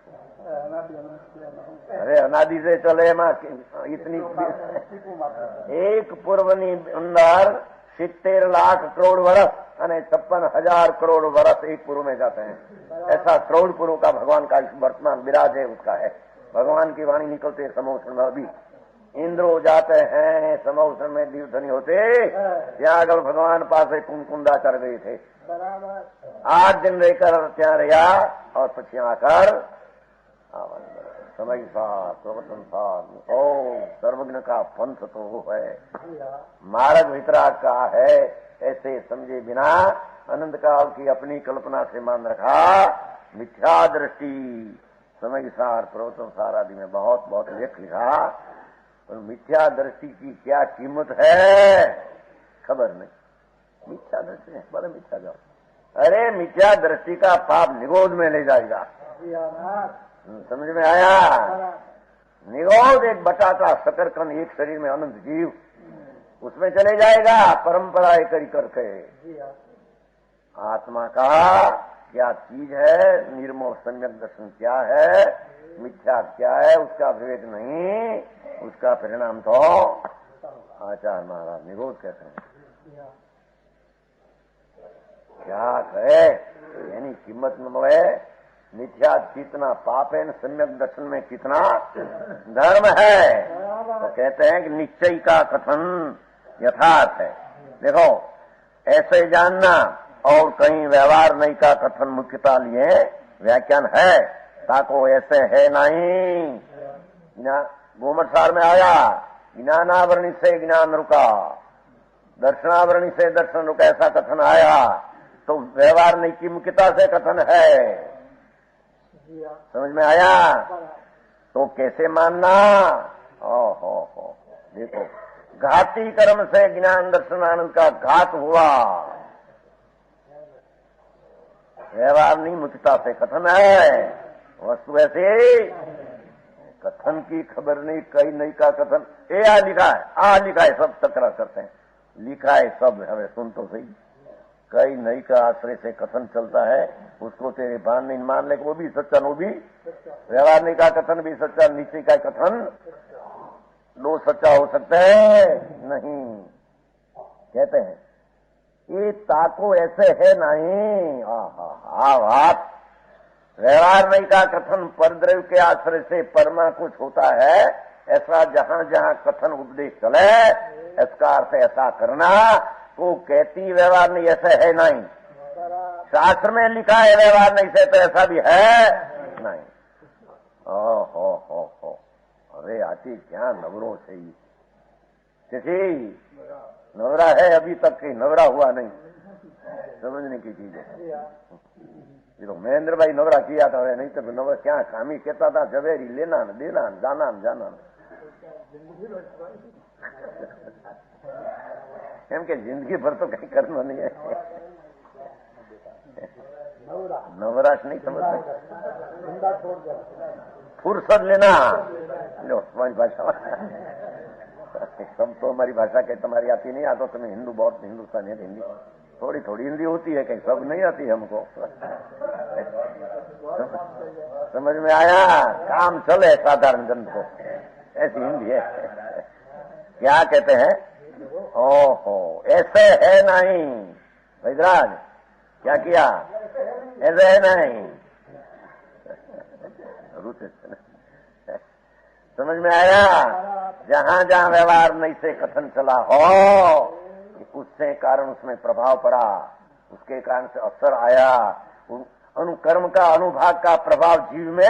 अरे अनादि से चले इतनी एक पूर्वनी अंदर 70 लाख करोड़ वर्ष અને 56,000 करोड़ वर्ष एक पूर्व में जाते हैं। ऐसा करोड़ पूर्व का भगवान का वर्तमान विराज है, उसका है। भगवान की वाणी निकलते समोषण में, अभी इंद्रो जाते हैं समोषण में दीवधनी होते, ત્યાં આગળ भगवान पास कुंकुंदाचार्य गए थे, 8 दिन रहकर ત્યાં રહ્યા, और પછી आकर समय सार प्रवचन सार। ओ सर्वज्ञ का पंथ तो वो है, मार्ग वितराग का है, ऐसे समझे बिना अनंत काल की अपनी कल्पना से मान रखा, मिथ्या दृष्टि समय सार प्रवचन सार आदि में बहुत बहुत लेख लिखा, और मिथ्या दृष्टि की क्या कीमत है खबर नहीं। मिथ्या दृष्टि है, बड़े मिथ्या जाओ, अरे मिथ्या दृष्टि का पाप निगोद में ले जाएगा। समझ में आया? निगोद एक बटाटा शकरकंद, एक शरीर में अनंत जीव, उसमें चले जाएगा परंपरा करी करके। आत्मा का क्या चीज है, निर्मोह सम्यक दर्शन क्या है, मिथ्या क्या है, उसका विवेक नहीं, उसका परिणाम तो आचार्य महाराज निरोध कहते हैं। क्या कहे, यानी कीमत न मिले, मिथ्या कितना पाप है, सम्यक दर्शन में कितना धर्म है। तो कहते हैं कि निश्चय का कथन यथार्थ है। देखो ऐसे जानना और कहीं व्यवहार नहीं का कथन मुख्यता लिए व्याख्यान है, ताको ऐसे है नहीं। गोमट सार में आया ज्ञानावरणी से ज्ञान रुका, दर्शनावरणी से दर्शन रुका, ऐसा कथन आया तो व्यवहार नैकिमुखता से कथन है। समझ में आया? तो कैसे मानना? हो देखो, घाती कर्म से ज्ञान दर्शन आनंद का घात हुआ, व्यवहार नहीं मुक्ता से कथन है। वस्तु ऐसे कथन की खबर नहीं, कई नहीं का कथन, ए आ लिखा है, आ लिखा है, सब तकरार करते हैं, लिखा है सब, हमें सुन तो सही। कई नहीं का आश्रय से कथन चलता है, उसको तेरे बान नहीं मान ले, वो भी सच्चा, वो भी व्यवहार नहीं का कथन भी सच्चा, नीचे का कथन दो सच्चा हो सकते हैं नहीं। कहते हैं ये ताको ऐसे है नहीं, बात व्यवहार नहीं का कथन परद्रव्य के आश्रय से परमा कुछ होता है, ऐसा जहां जहां कथन उपदेश चले इसका अर्थ ऐसा करना, तो कहती व्यवहार नहीं ऐसे है नहीं, शास्त्र में लिखा है व्यवहार नहीं से तो ऐसा भी है नहीं। हो अरे आती क्या नवरो से ही किसी नवरा है अभी तक कहीं नवरा हुआ नहीं, समझने की चीज है। तो महेंद्र भाई नवरा किया था, नहीं तो नवरा क्या खामी कहता था, जवेरी लेना न देना न जाना न जाना एम के जिंदगी भर तो कहीं करना नहीं है, नवराश नहीं समझते, फुर्सत लेना लो तुम्हारी भाषा सब तो हमारी भाषा के तुम्हारी आती नहीं, आता तुम्हें हिंदू बहुत हिंदुस्तानी है, हिंदी थोड़ी थोड़ी हिंदी होती है, कहीं सब नहीं आती हमको। समझ में आया? काम चले साधारण जन को, ऐसी हिंदी है। क्या कहते हैं? ओहो ऐसे है नहीं वैदराज, क्या किया? ऐसे है नहीं, समझ में आया? जहां जहां व्यवहार नहीं से कथन चला हो, उससे कारण उसमें प्रभाव पड़ा, उसके कारण से असर आया, अनुकर्म का अनुभाग का प्रभाव जीव में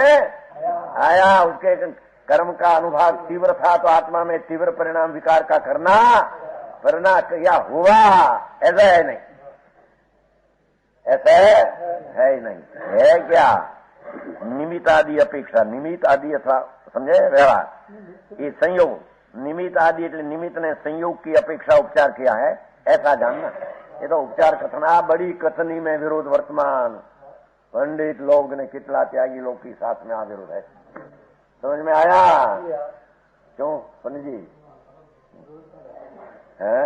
आया, उसके कर्म का अनुभाग तीव्र था तो आत्मा में तीव्र परिणाम विकार का करना परिणाम क्या हुआ, ऐसा है नहीं, ऐसा है ही नहीं। है क्या? निमित्त आदि अपेक्षा, निमित्त आदि अथवा समझे व्यवहार, ये संयोग, निमित्त आदि એટલે निमित्त ने संयोग की अपेक्षा उपचार किया है, ऐसा जानना। ये तो उपचार कथना बड़ी कथनी में विरोध वर्तमान, पंडित लोग ने कितना त्यागी लोग की साथ में आ विरोध है, समझ में आया? क्यों पंडित जी है?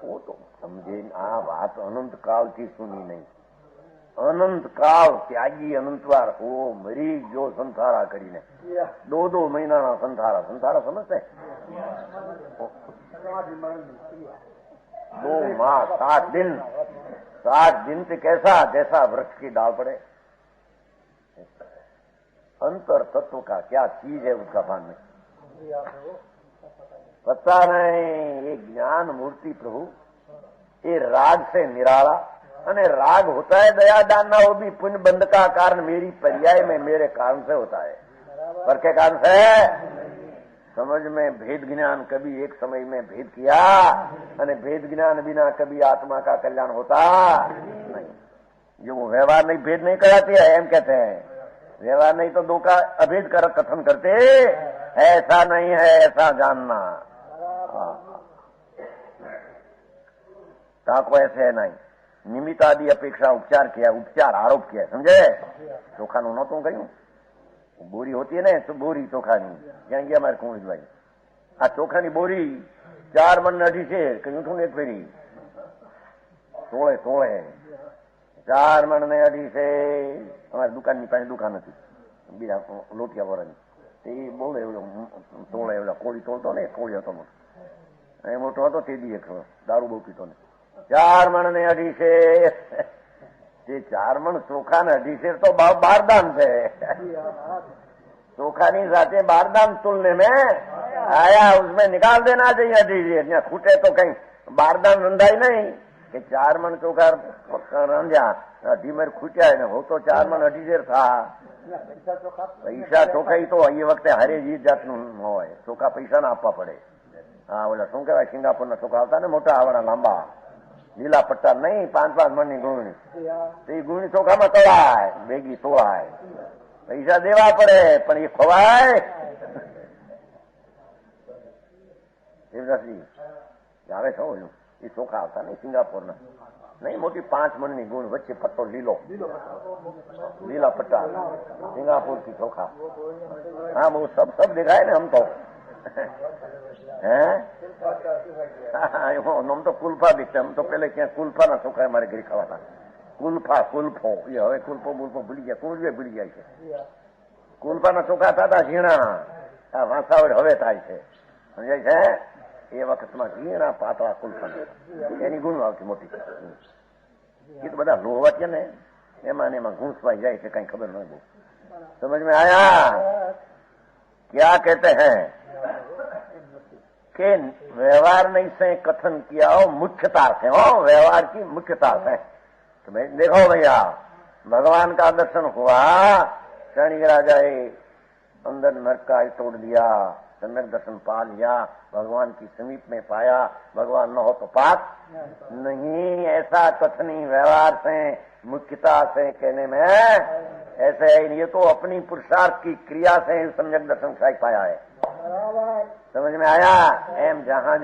वो तो समझे आ बात अनंत काल की सुनी नहीं, अनंत काल त्यागी अनंतवार हो मरी जो संसारा करीने 2 महीना संसारा संसारा समझते 2 माह 60 दिन, 60 दिन से कैसा जैसा वृक्ष की डाल पड़े, अंतर तत्व का क्या चीज है उसका भान नहीं, पता नहीं। ये ज्ञान मूर्ति प्रभु ये राग से निराला, अने राग होता है दया दानना, वो भी पुण्य बंध का कारण मेरी पर्याय में मेरे कारण से होता है, पर के कारण से समझ में भेद ज्ञान कभी एक समय में भेद किया, अने भेद ज्ञान बिना कभी आत्मा का कल्याण होता नहीं। जो व्यवहार नहीं भेद नहीं कराती है, एम कहते हैं व्यवहार नहीं तो दो का अभेद कर कथन करते, ऐसा नहीं है, ऐसा जानना। ताको ऐसे है नहीं, निमित्त आदि अपेक्षा उपचार किया, उपचार आरोप किया, समझे? चोखा नो नतों कहूं, बोरी होती है ना तो बोरी चोखा नहीं, क्या गया हमारे कुंवर भाई, आ चोखा नी बोरी 4 मन 2.5 શેર કઈ ઉઠું એક ફેરી 16 4 મણ ને 2.5 શેર અમારી દુકાનની પાસે દુકાન હતી બીજા લોટિયા વરાની તે બોલે એવડો 16 એવડા કોળી તોડતો ને કોળી હતો મોટો એ મોટો હતો તે દી એક દારૂ બહુ પીતો ને 4 મણ ને 2.5 શેર તે 4 મણ ચોખા ને 2.5 શેર तो बारदान थे चोखा नहीं साथे बारदान तुलने में आया, उसमें निकाल देना चाहिए 2.5 खूटे तो कहीं बारदान रंधाई नहीं कि 4 मन चोखा रंध्या 2.5 ખૂટ્યા ને हो तो 4 मन 2.5 था પૈસા ચોખ્ખા તો એ વખતે હારે જ જાતનું ન હોય, ચોખ્ખા પૈસા ના આપવા પડે. હા, ઓલા શું કહેવાય સિંગાપુરના ચોખ્ખા આવતા ને મોટા આવડા લાંબા લીલા પટ્ટા નહીં, 5-5 મણની ગુણી, એ ગુણી ચોખામાં તોળાય, ભેગી તોળાય, પૈસા દેવા પડે પણ એ ખવાય. આવે છો એ ચોખા આવતા નહીં સિંગાપુરના, નહીં મોટી 5 મણની ગુણ, વચ્ચે પટ્ટો લીલો, લીલા પટ્ટા, સિંગાપુર થી ચોખા. હા, બહુ સબ દેખાય ને આમ તો. હે આમ તો કુલ્ફા બી છે. આમ તો પેલે ક્યાં કુલ્ફા ના ચોખા મારે ઘરે ખાવાના. કુલ્ફો એ હવે કુલ્ફો ભૂલી ગયા, કુંજવે ભૂલી જાય છે. કુલ્ફા ના ચોખા થતા ઝીણા, આ વાંસાવડ હવે થાય છે, સમજાય છે. એ વખતમાં ઝીણા પાતળા કુલ્ફા એની ગુણ આવતી મોટી. એ તો બધા લોહવા છે ને, એમાં ને એમાં ઘૂંસવાઈ જાય છે, કઈ ખબર ન બહુ. સમજ में आया? क्या कहते हैं कि व्यवहार नहीं से कथन किया हो मुख्यता से, हो व्यवहार की मुख्यता से. तो भाई देखो भैया, भगवान का दर्शन हुआ, शनि राजाए अंदर नरक का तोड़ दिया, सम्यक दर्शन पा लिया, भगवान की समीप में पाया, भगवान न हो तो पाप नहीं. ऐसा कथनी व्यवहार से मुख्यता से कहने में ऐसे ये तो अपनी पुरुषार्थ की क्रिया से सम्यक दर्शन शायद पाया है. समझ में आया? एम जहां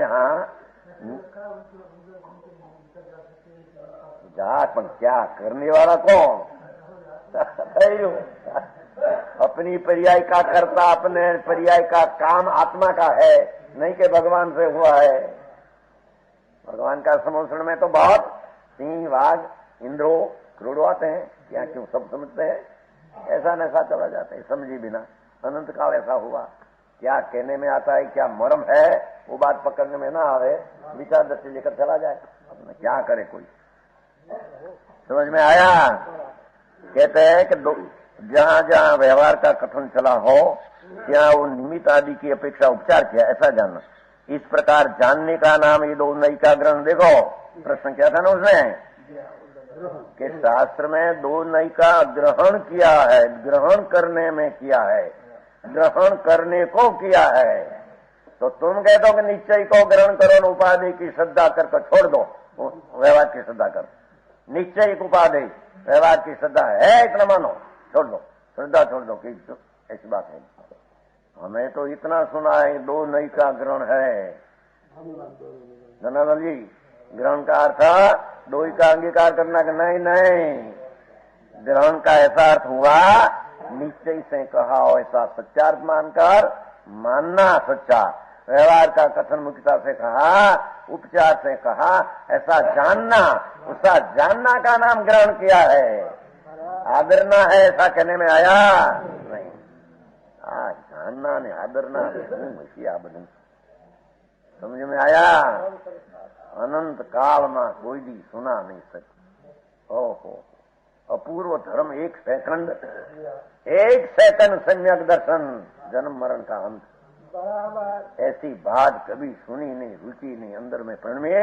जहां पर क्या करने वाला कौन? अपनी पर्याय का करता, अपने पर्याय का काम आत्मा का है, नहीं कि भगवान से हुआ है. भगवान का समोषण में तो बहुत सिंह, वाघ, इंद्रो, करोड़ों आते हैं. क्या क्यों सब समझते हैं? ऐसा न ऐसा चला जाता है समझी बिना. अनंत काल ऐसा हुआ. क्या कहने में आता है, क्या मर्म है, वो बात पकड़ने में ना आवे, विचार दृष्टि लेकर चला जाए. अपने क्या करे कोई. समझ में आया? कहते हैं कि जहां जहां व्यवहार का कथन चला हो, ત્યાં वो निमित्त आदि की अपेक्षा उपचार किया, ऐसा जानना. इस प्रकार जानने का नाम ये दो नई का ग्रहण. देखो प्रश्न क्या था ना उसमें कि शास्त्र में दो नई का ग्रहण किया है, ग्रहण करने में किया है, ग्रहण करने को किया है. तो तुम कहते हो कि निश्चय को ग्रहण करो, उपाधि की श्रद्धा करके छोड़ दो, व्यवहार की श्रद्धा कर. निश्चय उपाधि व्यवहार की श्रद्धा है, इतना मानो, छोड़ दो, श्रद्धा छोड़ दो, कि ऐसी बात है. हमें तो इतना सुना है दो नई का ग्रहण है. धनानंद जी, ग्रहण का अर्थ दो ही का अंगीकार करना कि नहीं. ग्रहण का ऐसा अर्थ हुआ निश्चय से कहा हो ऐसा सच्चार्थ मानकर मानना सच्चा. व्यवहार का कथन मुख्यता से कहा, उपचार से कहा, ऐसा जानना, उसका जानना का नाम ग्रहण किया है. आदरना है ऐसा कहने में आया नहीं. जानना ने आदरना आ બધું समझ में आया? अनंत काल में कोई भी सुना नहीं सकता. ओहो, अपूर्व धर्म. एक सेकंड सम्यक दर्शन, जन्म मरण का अंत. ऐसी बात कभी सुनी नहीं, रुचि नहीं, अंदर में प्रण में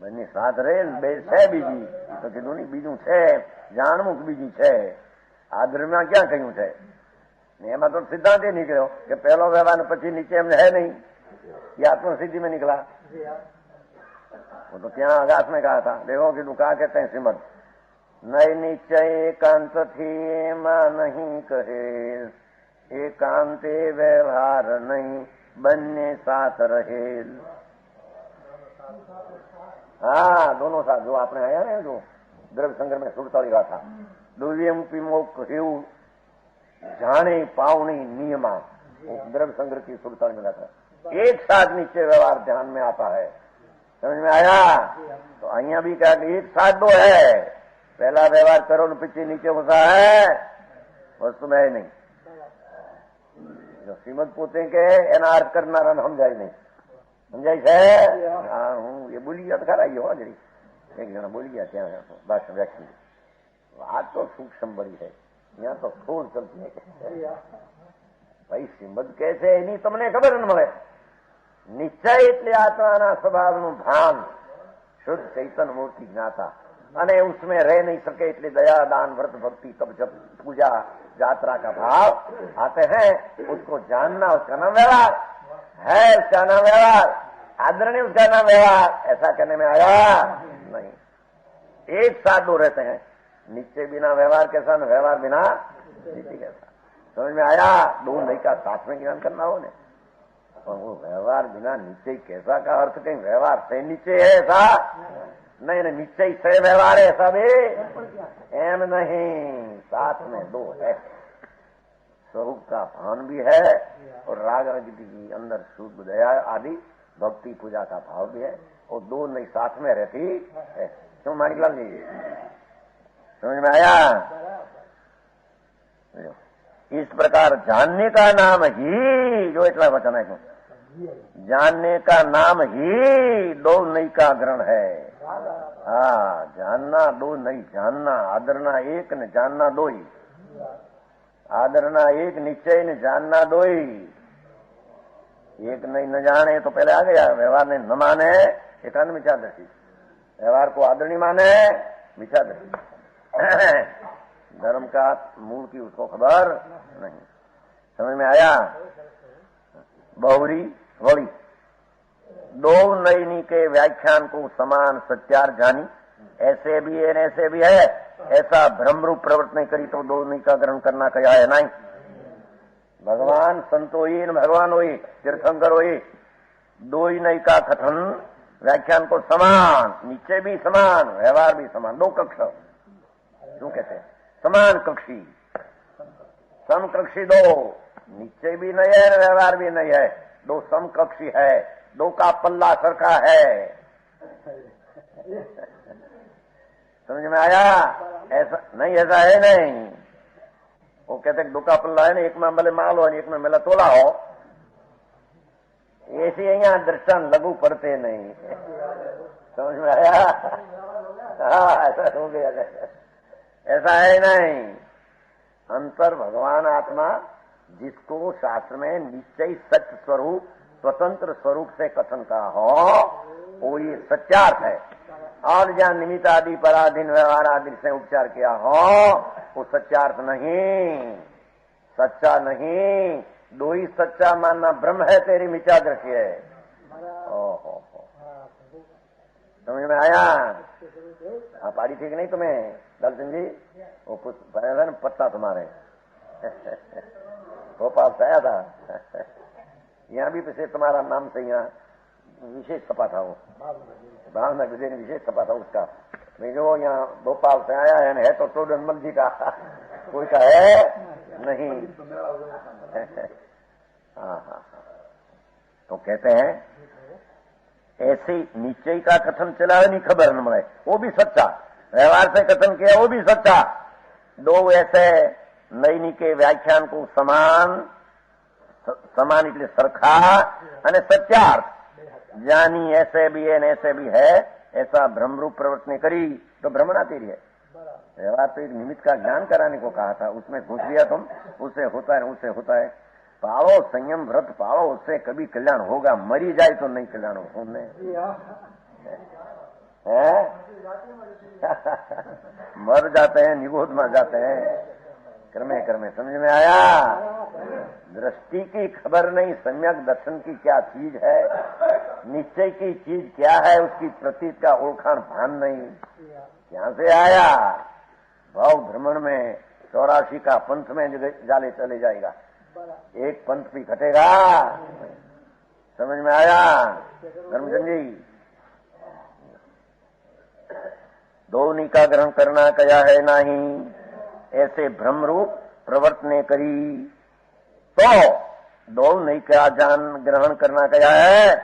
બંને સાથ રહે. બે છે બીજી તો કીધું નહીં, બીજું છે જાણવું, બીજી છે આદરમાં ક્યાં કહ્યું છે. ને એમાં તો સિદ્ધાંત એ નીકળ્યો કે પહેલો વ્યવહાર પછી નીચે એમને है नहीं, ये आत्मसिद्धि में निकला. वो तो ત્યાં आकाश में कहा था. देखो कि कहा कहते हैं श्रीमद, नई निश्चय एकांत थी एमा नहीं कहे, एकांते व्यवहार नहीं બંને साथ रहे. हाँ, दोनों साथ. जो आपने आया ना, जो द्रव्य संग्रह में 47 रहा था, दुर्व्यम पिमोक हेऊ जाने पावनी नियमा, द्रव्य संग्रह की 47 मिला था. एक साथ नीचे व्यवहार ध्यान में आता है. समझ में आया? तो अहिया भी क्या एक साथ दो है. पहला व्यवहार करो न पीछे नीचे घुसा है, वस्तु में नहीं. जो श्रीमद पोते के एना अर्थ करना समझाय नहीं. સમજાય છે? હા, હું એ બોલી ગયા તો ખરા ગયો જરી. એક જણા બોલી ગયા ત્યાં ભાષણ વ્યક્તિ. વાત તો સૂક્ષ્મ બળી છે, ત્યાં તો થોડ ચલતી है. ભાઈ શ્રીમદ કહે છે એની તમને ખબર ન મળે. નિશ્ચય એટલે આત્માના સ્વભાવનું ભાન, શુદ્ધ ચૈતન્ય મૂર્તિ જ્ઞાતા. अने उसमें रह नहीं सके इसलिए दया दान व्रत भक्ति तब जब पूजा यात्रा का भाव आते हैं, उसको जानना, उसका नाम व्यवहार है, उसका नाम व्यवहार, आदरणीय उसका नाम व्यवहार। ऐसा कहने में आया नहीं। एक साथ दो रहते हैं, निश्चय बिना व्यवहार कैसा, व्यवहार बिना नीति कैसा। समझ में आया? दो नहीं का साथ में ज्ञान करना हो ने, और वो व्यवहार बिना निश्चय कैसा का अर्थ कहीं व्यवहार से निश्चय है ऐसा नहीं, नहीं निश्चय से व्यवहार है ऐसा भी एम नहीं, साथ में दो है। स्वरूप का भान भी है और राग रज की अंदर शुद्ध दया आदि भक्ति पूजा का भाव भी है, और दो नहीं साथ में रहती है। क्यों मानिकलाल जी, समझ में आया? इस प्रकार जानने का नाम ही जो इतना वचन है, जानने का नाम ही दो नई का ग्रहण है। हाँ, जानना दो नहीं, जानना आदरना एक न जानना दो ही, आदरना एक निश्चय न जानना दो ही। एक नहीं न जाने तो पहले आ गया, व्यवहार ने न माने एकांत मिथ्यादर्शी, व्यवहार को आदरणी माने मिथ्यादर्शी। धर्म का मूल की उसको खबर नहीं। समझ में आया? बहुरी वली दो नयनी के व्याख्यान को समान सत्यार जानी, ऐसे भी है ऐसे भी है, ऐसा भ्रम रूप प्रवृत्त नहीं करी तो दो नई का ग्रहण करना कहा है नहीं। भगवान संतो ही न भगवान होई, तीर्थंकर होई, दो ही नई का कथन व्याख्यान को समान, नीचे भी समान, व्यवहार भी समान, दो कक्ष क्यों कहते हैं? समान कक्षी, समकक्षी दो, नीचे भी नहीं है व्यवहार भी नहीं है, दो समकक्षी है, दो का पल्ला सरखा है। समझ में आया? ऐसा नहीं, ऐसा है नहीं। वो कहते दो का पल्ला है ना, एक में भले माल हो एक में भले तोला हो, ऐसे यहाँ दर्शन लघु पड़ते नहीं। समझ में आया? हाँ, ऐसा हो गया, ऐसा है नहीं। अंतर भगवान आत्मा जिसको शास्त्र में निश्चय सत्य स्वरूप स्वतंत्र स्वरूप से कथन का हो, वो ये सत्यार्थ है। और जहाँ निमित्त आदि पराधीन व्यवहार आदि से उपचार किया हो, वो सत्यार्थ नहीं, सच्चा नहीं। दो ही सच्चा मानना ब्रह्म है, तेरी मिथ्या दृष्टि है। ओहो, समझ में आया? आप आड़ी ठीक नहीं तुम्हें दर्शन जी? वो कुछ पत्ता तुम्हारे भोपाल से आया था, यहाँ भी पिछले तुम्हारा नाम से यहाँ विशेष छपा था, वो भावनगर विजय ने विशेष छपा था उसका। मैं जो यहाँ भोपाल से आया है तो टोडनमल जी का कोई का है नहीं। हाँ हाँ, तो कहते हैं ऐसे निश्चय का कथन चला है, नहीं खबर न मिले, वो भी सच्चा, व्यवहार से कथन किया वो भी सच्चा। दो ऐसे नयनी के व्याख्यान को समान समान इसलिए सरखा અને सत्यार्थ जानी, ऐसे भी है ऐसे भी है, ऐसा भ्रमरूप प्रवर्तन करी तो भ्रमणा तेरी है। व्यवहार तो एक निमित्त का ज्ञान कराने को कहा था, उसमें घुस लिया तुम, उससे होता है उससे होता है। पाओ संयम व्रत पाओ, उससे कभी कल्याण होगा, मरी जाए तो नहीं कल्याण हो। मर जाते हैं, निगोद में जाते हैं, कर्मे कर्मे। समझ में आया? दृष्टि की खबर नहीं, सम्यक दर्शन की क्या चीज है, निश्चय की चीज क्या है, उसकी प्रतीत का ओळखाण भान नहीं। क्या से आया? भाव भ्रमण में 84 का पंथ में जाले चले जाएगा, एक पंथ भी घटेगा। समझ में आया धर्मचंद जी? दोनी का ग्रहण करना कया है नहीं, ऐसे भ्रम रूप प्रवर्तने करी तो दो नहीं का जान ग्रहण करना कया है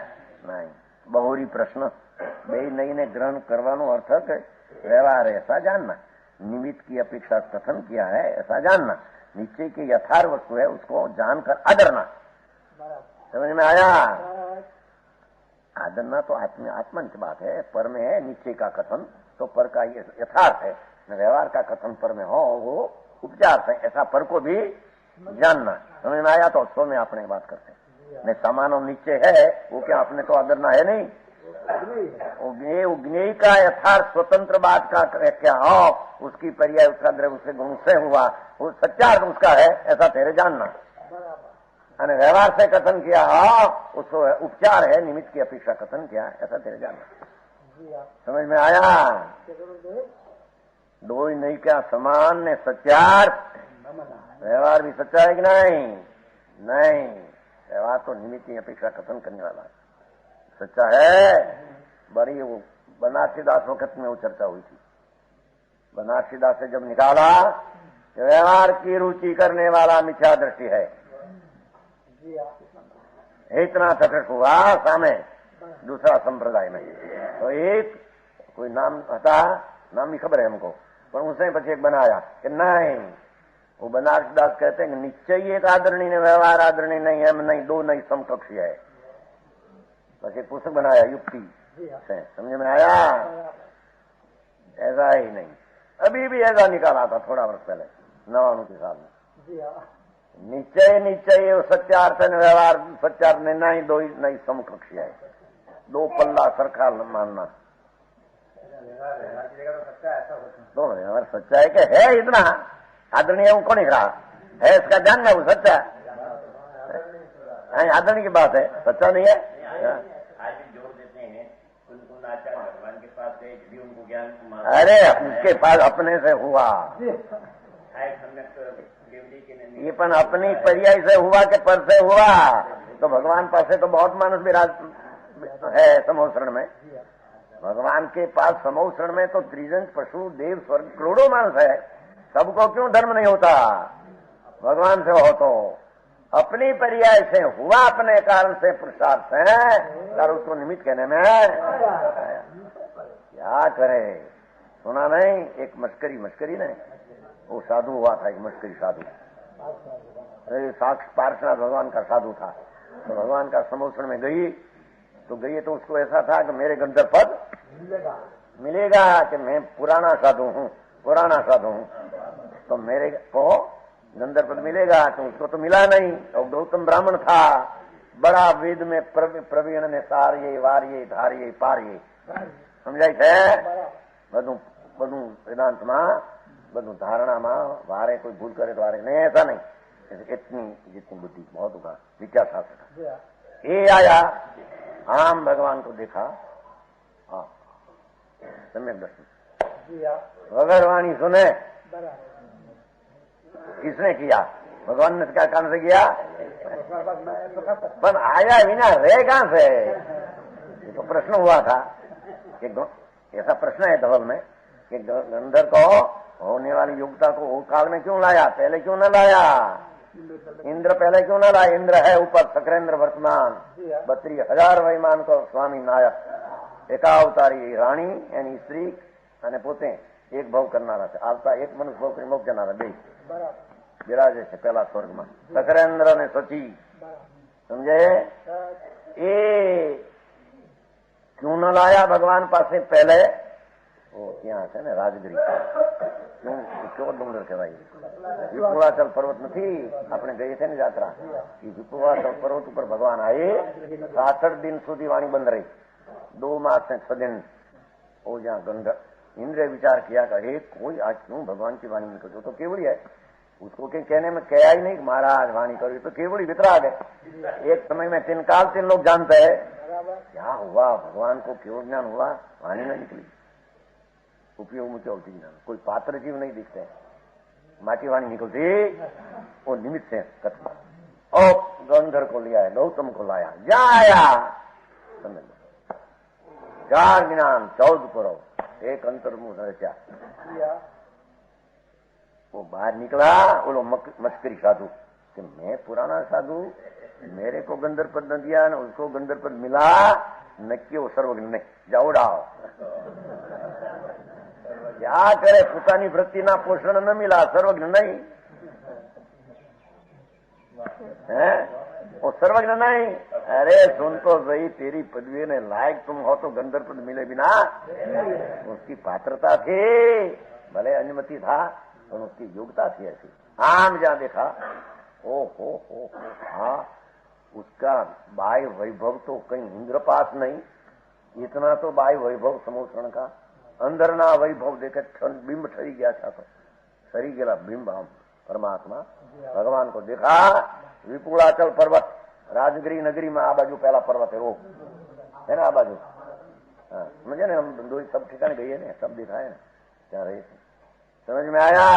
नहीं। बहुरी प्रश्न बे नहीं ने ग्रहण करवानो अर्थ है व्यवहार ऐसा जानना, निमित्त की अपेक्षा कथन किया है ऐसा जानना, निश्चय की यथार्थ वस्तु है उसको जानकर आदरना। समझ में आया? आदरना तो आत्मा की बात है, पर में है निश्चय का कथन तो पर का ये यथार्थ है, व्यवहार का कथन पर में हो वो उपचार है, ऐसा पर को भी जानना। समझ में आया? तो स्व में अपने बात करते हैं, नहीं सामानो निश्चय है वो क्या अपने तो आदरना है नहीं, उज्ञेय का यथार्थ स्वतंत्र बात का क्या हो, उसकी पर्याय उसका द्रव्य उससे गुण से हुआ, वो सच्चा उसका है ऐसा तेरे जानना। અને व्यवहार से कथन किया उसको उपचार है, निमित्त की अपेक्षा कथन किया ऐसा तेरे जानना। समझ में आया? दो ही नहीं क्या समान ने सच्चार। व्यवहार भी सच्चा है कि नहीं? नहीं, व्यवहार तो निमित्त की अपेक्षा कथन करने वाला सच्चा है। बड़ी वो बनारसी दास वक्त में वो चर्चा हुई थी। बनारसी दास से जब निकाला कि व्यवहार की रुचि करने वाला मिथ्या दृष्टि है, इतना प्रकट हुआ सामे दूसरा संप्रदाय में। तो एक कोई नाम था, नाम भी खबर है हमको, पर उसने પછી एक बनाया कि नहीं, वो बनारसी दास कहते हैं कि निश्चय एक आदरणीय ने व्यवहार आदरणीय नहीं, हम नहीं, दो नहीं समकक्षी है। बस एक पुस्तक बनाया युक्ति से, समझ में आया? ऐसा ही नहीं, अभी भी ऐसा निकाला था थोड़ा वर्ष पहले 99 साल में। निश्चय निश्चय सत्यार्थ ने व्यवहार सत्यार्थ ने नहीं, दो ही नहीं समकक्षी है, दो पल्ला सरखा मानना। दो व्यवहार सच्चा है कि है इतना आदरणीय कौन ही रहा है, इसका ध्यान है, वो सच्चा है, आदरणीय की बात है, सच्चा नहीं है। आज भी जोर देते हैं कुल आचार्य भगवान के पास है भी उनको ज्ञान। अरे उसके पास अपने से हुआ ये पण अपनी पर्याय से हुआ कि पर से हुआ। तो भगवान पास से तो बहुत मानुष विराज है समोसरण में। भगवान के पास समोसरण में तो त्रिजंत पशु देव स्वर्ग करोड़ों मानुष है, सबको क्यों धर्म नहीं होता? भगवान से हो तो अपनी पर्याय से हुआ, अपने कारण से पुरुषार्थ है, और उसको निमित्त कहने में क्या करे? सुना नहीं एक मस्करी नहीं, वो साधु हुआ था, एक मस्करी साधु, साक्ष पार्श्वनाथ भगवान का साधु था। तो भगवान का समोसरण में गई तो उसको ऐसा था कि मेरे गंधर्व पद मिलेगा, कि मैं पुराना साधु हूँ, तो मेरे को गंधर्व पद मिलेगा। तो उसको तो मिला नहीं, और गौतम ब्राह्मण था, बड़ा वेद में प्रवीण ने सारिये वारिये धारिये पारिये समझाई थे બધું વેદાંતમાં બધું ધારણામાં વારે કોઈ ભૂલ કરે તો વારે नहीं, ऐसा नहीं, इतनी जितनी बुद्धि बहुत होगा विचार था सका। ये आया आम भगवान को देखा, हाँ सम्यक दर्शन वगर वाणी सुने, किसने किया? भगवान ने क्या काम से किया? पर आया बिना रहे कहां से? ये तो प्रश्न हुआ था कि ऐसा प्रश्न है धवल में कि गंधर्व को होने वाली योग्यता को वो काल में क्यों लाया, पहले क्यों न लाया? इंद्र पहले क्यों न लाया? इंद्र है ऊपर, सक्रेंद्र वर्तमान, 32,000 वैमान को स्वामी नायक, एकावतारी राणी यानी स्त्री અને પોતે એક ભાવ કરનારા છે, આવતા એક મનુષ્ય ભાવ કરી મોક્ષ જનારા બે બિરાજે છે પેલા સ્વર્ગમાં, સકરેન્દ્ર અને સચી સમજે? એ क्यों न लाया भगवान पास पहले? वो यहाँ से ना राजगिरी क्यों डूंगर कहवाई विपुवाचल पर्वत नहीं, अपने गए थे ना यात्रा, विपुवाचल पर्वत ऊपर भगवान आए, 66 दिन सुधी वाणी बंद रही, 2 मास से 6 दिन। वो जहाँ गंधर्व इंद्र विचार किया कि कोई आज क्यों भगवान की वाणी निकल, तो केवड़ी है, उसको कहीं कहने में कहा ही नहीं महाराज वाणी करो, तो केवड़ी वितराग है। एक समय में 3 काल 3 लोग जानते हैं क्या हुआ, भगवान को केवल ज्ञान हुआ, वाणी न निकली, उपयोग मुझे होती ज्ञान, कोई पात्र जीव नहीं दिखते, माटी वाणी निकलती, वो निमित्त से कथन। और गंधर्व को लिया है, गौतम को लाया, जाया समझ 4 ज्ञान 14 करो, एक अंतर्मुख रचा। वो बाहर निकला, बोलो मस्करी साधु कि मैं पुराना साधु, मेरे को गंधर्व पद न दिया न उसको गंधर्व पद मिला, नक्की वो सर्वज्ञ नहीं, जाओ डाओ क्या करे? પોતાની વૃત્તિ ના પોષણ ન मिला, सर्वज्ञ नहीं है, वो सर्वज्ञ नहीं। अरे सुन तो सही, तेरी पदवी ने लायक तुम हो तो गंधर्व पद मिले बिना, उसकी पात्रता थी, भले अनुमति था और उसकी योग्यता थी ऐसी। आम जहां देखा ओ हो हाँ, उसका बाह्य वैभव तो कहीं इंद्र पास नहीं, इतना तो बाह्य वैभव समोषण का, अंदરના વૈભવ દેખે बिंब ठरी गया था तो सरी गेला बिंब हम परमात्मा भगवान को देखा। विपुलाचल पर्वत राजगिरी नगरी में आ बाजू पहला पर्वत है वो है ना, आ बाजू। हाँ समझे ना, हम दो सब ठिकाने गए ना, सब दिखाए ना क्या रहे थे, समझ में आया।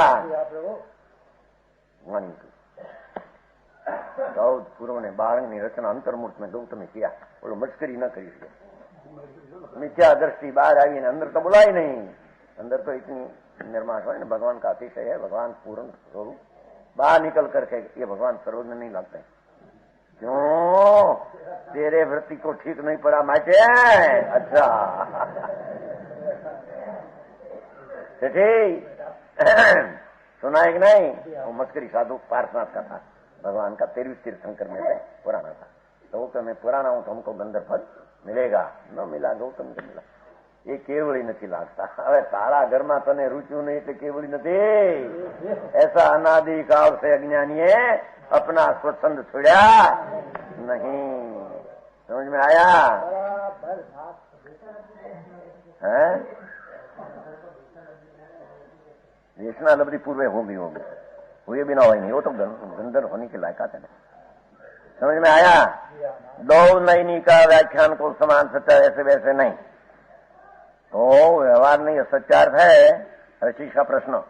वाणी चौद पूर्व ने 12 रचना अंतर्मूर्त में गौतम किया, बोलो मस्करी न करी, मिथ्या दृष्टि बाहर आई ने अंदर तो बुला ही नहीं। अंदर तो इतनी निर्माण है ना, भगवान का अतिशय है, भगवान पूर्ण स्वरूप। बाहर निकल करके ये भगवान सर्वज्ञ नहीं लगते। क्यों? तेरे वृत्ति को ठीक नहीं पड़ा माचे। अच्छा सुना है कि नहीं? वो मस्करी साधु पार्शनाथ का था, भगवान का 13 तीर्थंकर में से पुराना था। तो वो मैं पुराना हूं तो हमको गंधर्व पद मिलेगा, न मिला गौतम को मिला। ये केवड़ी नहीं लगता। હવે તારા ઘરમાં તને रुच्यू नहीं એટલે केवड़ी नहीं। ऐसा अनादि काल से अज्ञानी अपना स्वच्छंद छोड़ा नहीं। समझ में आया? है देशना लबड़ी पूर्वे होगी हुए बिना हो नहीं, वो तो गंधर्व होने के लायकात है। समझ में आया? दो नैनी का व्याख्यान को समान सच्चा ऐसे वैसे नहीं, तो व्यवहार नहीं सच्चार्थ है। ऋषि का प्रश्न,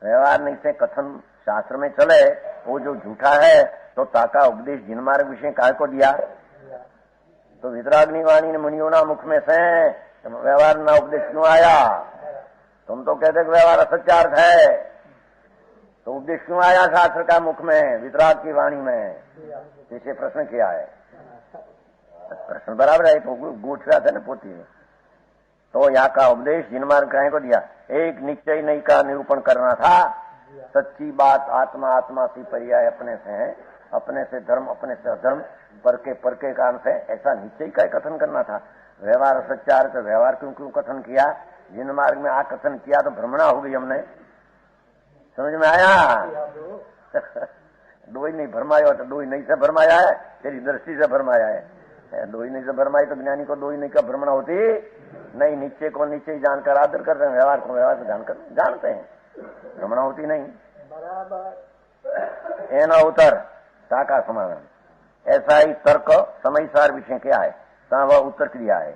व्यवहार नहीं से कथन शास्त्र में चले वो जो झूठा है, तो ताका उपदेश जिनमार्ग विषय काय को दिया? तो वितराग्नि वाणी ने मुनियों ना मुख में से व्यवहार ना उपदेश क्यों आया? तुम तो कहते व्यवहार सच्चार्थ है, तो उपदेश क्यों आया शास्त्र का मुख में, वितराग की वाणी में? इसे प्रश्न किया है। प्रश्न बराबर है, तो गूठ रहा था ना पोती में। तो यहाँ का उपदेश जिनमार्ग काय को दिया? एक निश्चय नहीं का निरूपण करना था। सच्ची बात आत्मा, आत्मा सी पर्याय अपने से है, अपने से धर्म, अपने से अधर्म, पर के काम से, ऐसा निश्चय का कथन करना था। व्यवहार सच्चार्थ, व्यवहार क्यों क्यों कथन किया? जिनमार्ग में आ कथन किया तो भ्रमणा हो गई हमने। समझ में आया? दोई नहीं भरमाया तो दोई नहीं से भरमाया है, तेरी दृष्टि से भरमाया है। दोई नहीं से भरमाई तो ज्ञानी को दोई नहीं का भ्रमण होती नहीं। नीचे को नीचे जानकर आदर करते हैं, व्यवहार को व्यवहार से जानकर जानते हैं, भ्रमण होती नहीं। एना उत्तर ताका समाधान। ऐसा ही तर्क समयसार विषय क्या है, वह उत्तर क्रिया है।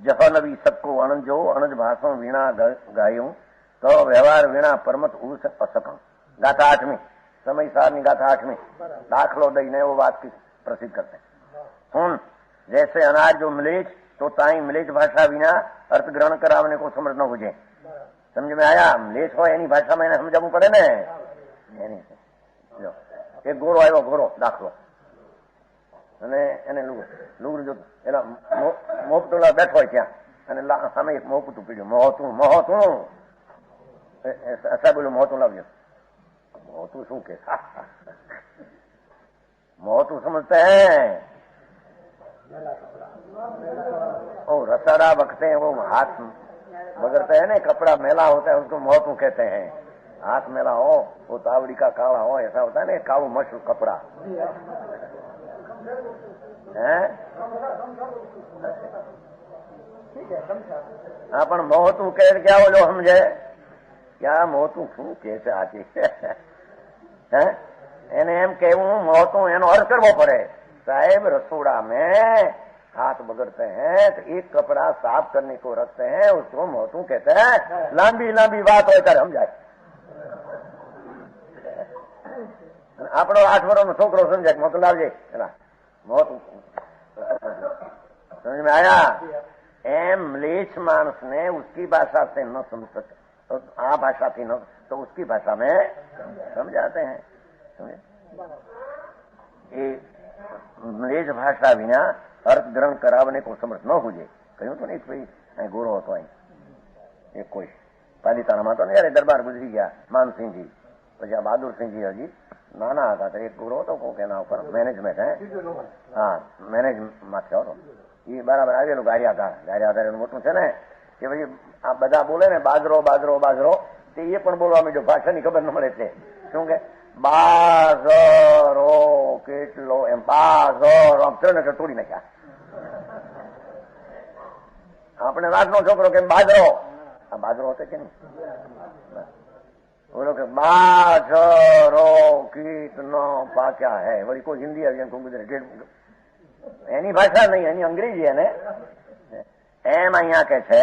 जह नबी सबको अनंत जो अनंत भाषण वीणा गायू, तो व्यवहार वीणा परमत उस असकम। गाथा 8वीं समयसार गाथा 8वीं दाखलो दई वो बात की प्रसिद्ध करते हैं। सुन, जैसे अनाज जो मिलेज, तो ताई मिलेज भाषा विना अर्थ ग्रहण करावने को समझ न हो जाए। समझ में आया? मिलेज हो एनी भाषा में समझावू पड़े ने। एक गोरो आयो, गोरो दाखलो અને એને લુગડું જો એના મોપટોલા બેઠો હોય ત્યાં અને સામે એક મોપટું પીડ્યું, મોહતું સાહેબ મોહતું લાવ્યો। મોહતું શું કે? મોહતું समझते हैं? ओ रसाड़ा बखते हैं, वो हाथ बगड़ते हैं ना, कपड़ा मैला होता है उसको मोहतू कहते हैं। हाथ मैला हो, वो तावड़ी का काला हो, ऐसा होता है ना, कालू मशहूर कपड़ा है। हाँ पण मोहतू कह क्या बोलो समझे? क्या मोहतू शू कैसे आती है? એને એમ કહેવું મોહતું એનો અર્થ કરવો પડે। साहेब रसोड़ा में हाथ बगड़ते हैं तो एक कपड़ा साफ करने को रखते हैं, उसको मोहतू कहते हैं। लांबी लांबी बात होकर हम जाए। આપણો 8 વર્ષનો છોકરો સમજાય મોટું લાવજે મોટું समझ में आया? एम म्लेच्छ मानस ने उसकी भाषा से न समझ सकते, तो आ भाषा थी न, तो उसकी भाषा में समझाते हैं। ये म्लेच्छ भाषा विना अर्थ ग्रहण करावने को समर्थ न हो जाए। कहूं तो नहीं भाई गोरो होतो एक कोई पालिताणाમાં તો ને दरबार गुजरी गया मानसिंह जी, પછી આ બહાદુર સિંહ जी હજી નાના હતા તો એક ગુરુ હતો કોક એના ઉપર મેનેજમેન્ટ હે, હા મેનેજ માંથી હતો એ બરાબર આવેલું ગારિયાધાર એનું મોટું છે ને કે ભાઈ આ બધા બોલે ને બાજરો બાજરો બાજરો તે એ પણ બોલવા માંડ્યો, ભાષાની ખબર ન મળે છે શું કે બાજરો કેટલો એમ બાજરો આમ ત્રણ તોડી નાખ્યા। આપણે વાતનો છોકરો કે બાજરો, આ બાજરો હતો કે નહીં, બોલો કે બાજરો કીટનો પાક્યા હે, વળી કોઈ હિન્દી આવી કોઈ ગુજરાતી, એની ભાષા નહીં, એની અંગ્રેજી. એને એમ અહીંયા કે છે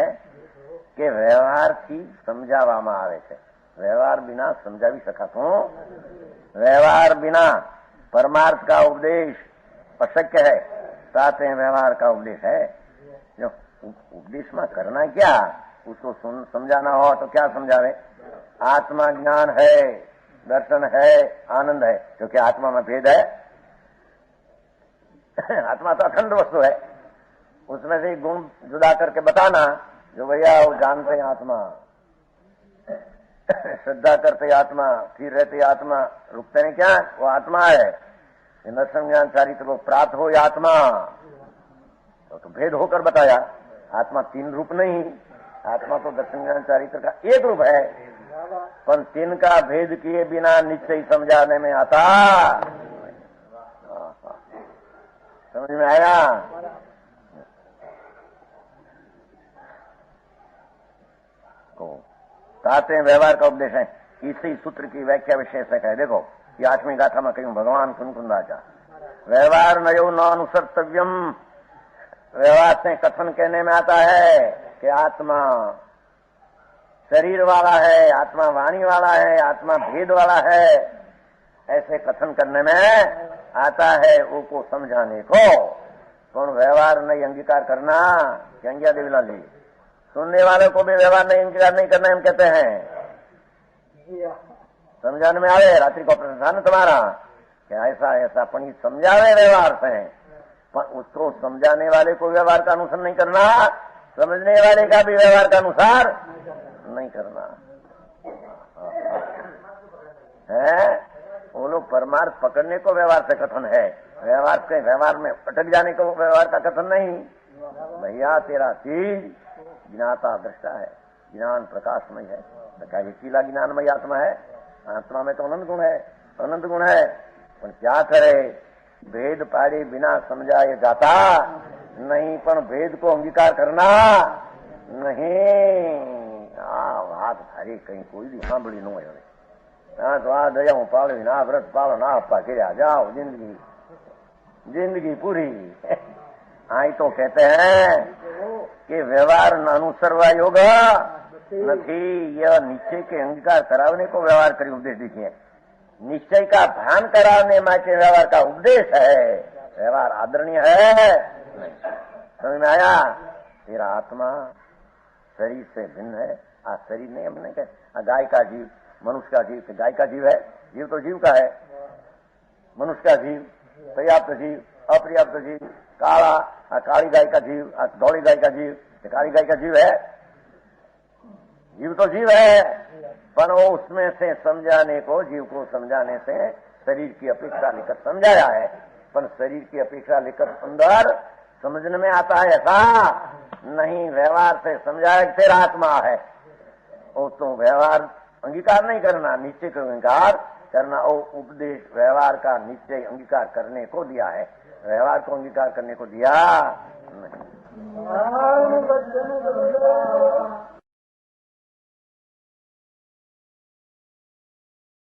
કે વ્યવહારથી સમજાવવામાં આવે છે, व्यवहार बिना समझावी सकाતું, व्यवहार बिना परमार्थ का उपदेश अशक्य है, साथ में व्यवहार का उपदेश है. जो उपदेश में करना क्या, उसको समझाना हो तो क्या समझावे, आत्मा ज्ञान है, दर्शन है, आनंद है, क्योंकि आत्मा में भेद है. आत्मा तो अखंड वस्तु है, उसमें से गुण जुदा करके बताना, जो भैया वो जानते हैं आत्मा, श्रद्धा करते आत्मा, स्थिर रहते आत्मा, रुकते नहीं क्या, वो आत्मा है. दर्शन ज्ञान चारित्र को प्राप्त हो आत्मा, तो भेद होकर बताया. आत्मा तीन रूप नहीं, आत्मा तो दर्शन ज्ञान चारित्र का एक रूप है, पर तीन का भेद किए बिना निश्चय समझाने में आता. समझ में आया. ताते व्यवहार का उपदेश है. इसी सूत्र की व्याख्या विशेष है. देखो ये 8वीं गाथा में कहूं भगवान कुंकुंदाचार्य, व्यवहार नयो न अनुसर्तव्यम. व्यवहार से कथन कहने में आता है कि आत्मा शरीर वाला है, आत्मा वाणी वाला है, आत्मा भेद वाला है, ऐसे कथन करने में आता है. वो को समझाने को कौन व्यवहार नहीं अंगीकार करना, गंगा देवी लाली सुनने वालों को भी व्यवहार नहीं अंगीकार नहीं करना, हम कहते हैं. समझाने में आवे रात्रि को प्रधान तुम्हारा कि ऐसा ऐसा, पण ये समझावे व्यवहार से, पर उसको समझाने वाले को व्यवहार का अनुसार नहीं करना, समझने वाले का भी व्यवहार का अनुसार नहीं करना है. वो लोग परमार्थ पकड़ने को व्यवहार से कथन है, व्यवहार से व्यवहार में अटक जाने को व्यवहार का कथन नहीं. भैया तेरा चीज ज्ञाता दृष्टा है, ज्ञान प्रकाशमय है, तो क्या कीला ज्ञानमय आत्मा है. आत्मा में तो अनंत गुण है, अनंत गुण है, पर क्या करे, भेद पाड़े बिना समझाए जाता नहीं, पर भेद को अंगीकार करना नहीं. વાત ભારી કઈ કોઈ દી સાંભળી ન હોય. તો આ દયા પાળવી ના વ્રત પાળો ના આપવા કર્યા જાઓ, जिंदगी जिंदगी पूरी. आई तो कहते हैं कि व्यवहार न अनुसरवा योग नहीं, यह निश्चय के अंगीकार कराने को व्यवहार करी उपदेश दीजिए. निश्चय का भान कराने माटे व्यवहार का उपदेश है. व्यवहार आदरणीय है. समझ में आया. तेरा आत्मा शरीर से भिन्न है. आ शरीर नहीं, हमने कहा गाय का जीव, मनुष्य का जीव. गाय का जीव है, जीव तो जीव का है. मनुष्य का जीव, पर्याप्त जीव, अपर्याप्त जीव, काला, काली गाय का जीव, धौली गाय का जीव, काली गाय का जीव है. जीव तो जीव है, पर वो उसमें से समझाने को, जीव को समझाने से शरीर की अपेक्षा लेकर समझाया है, पर शरीर की अपेक्षा लेकर अंदर समझने में आता है ऐसा नहीं. व्यवहार से समझाया तेरा आत्मा है, वो तो व्यवहार अंगीकार नहीं करना, निश्चय का अंगीकार करना. वो उपदेश व्यवहार का निश्चय अंगीकार करने को दिया है, व्यवहार को अंगीकार करने को दिया नहीं.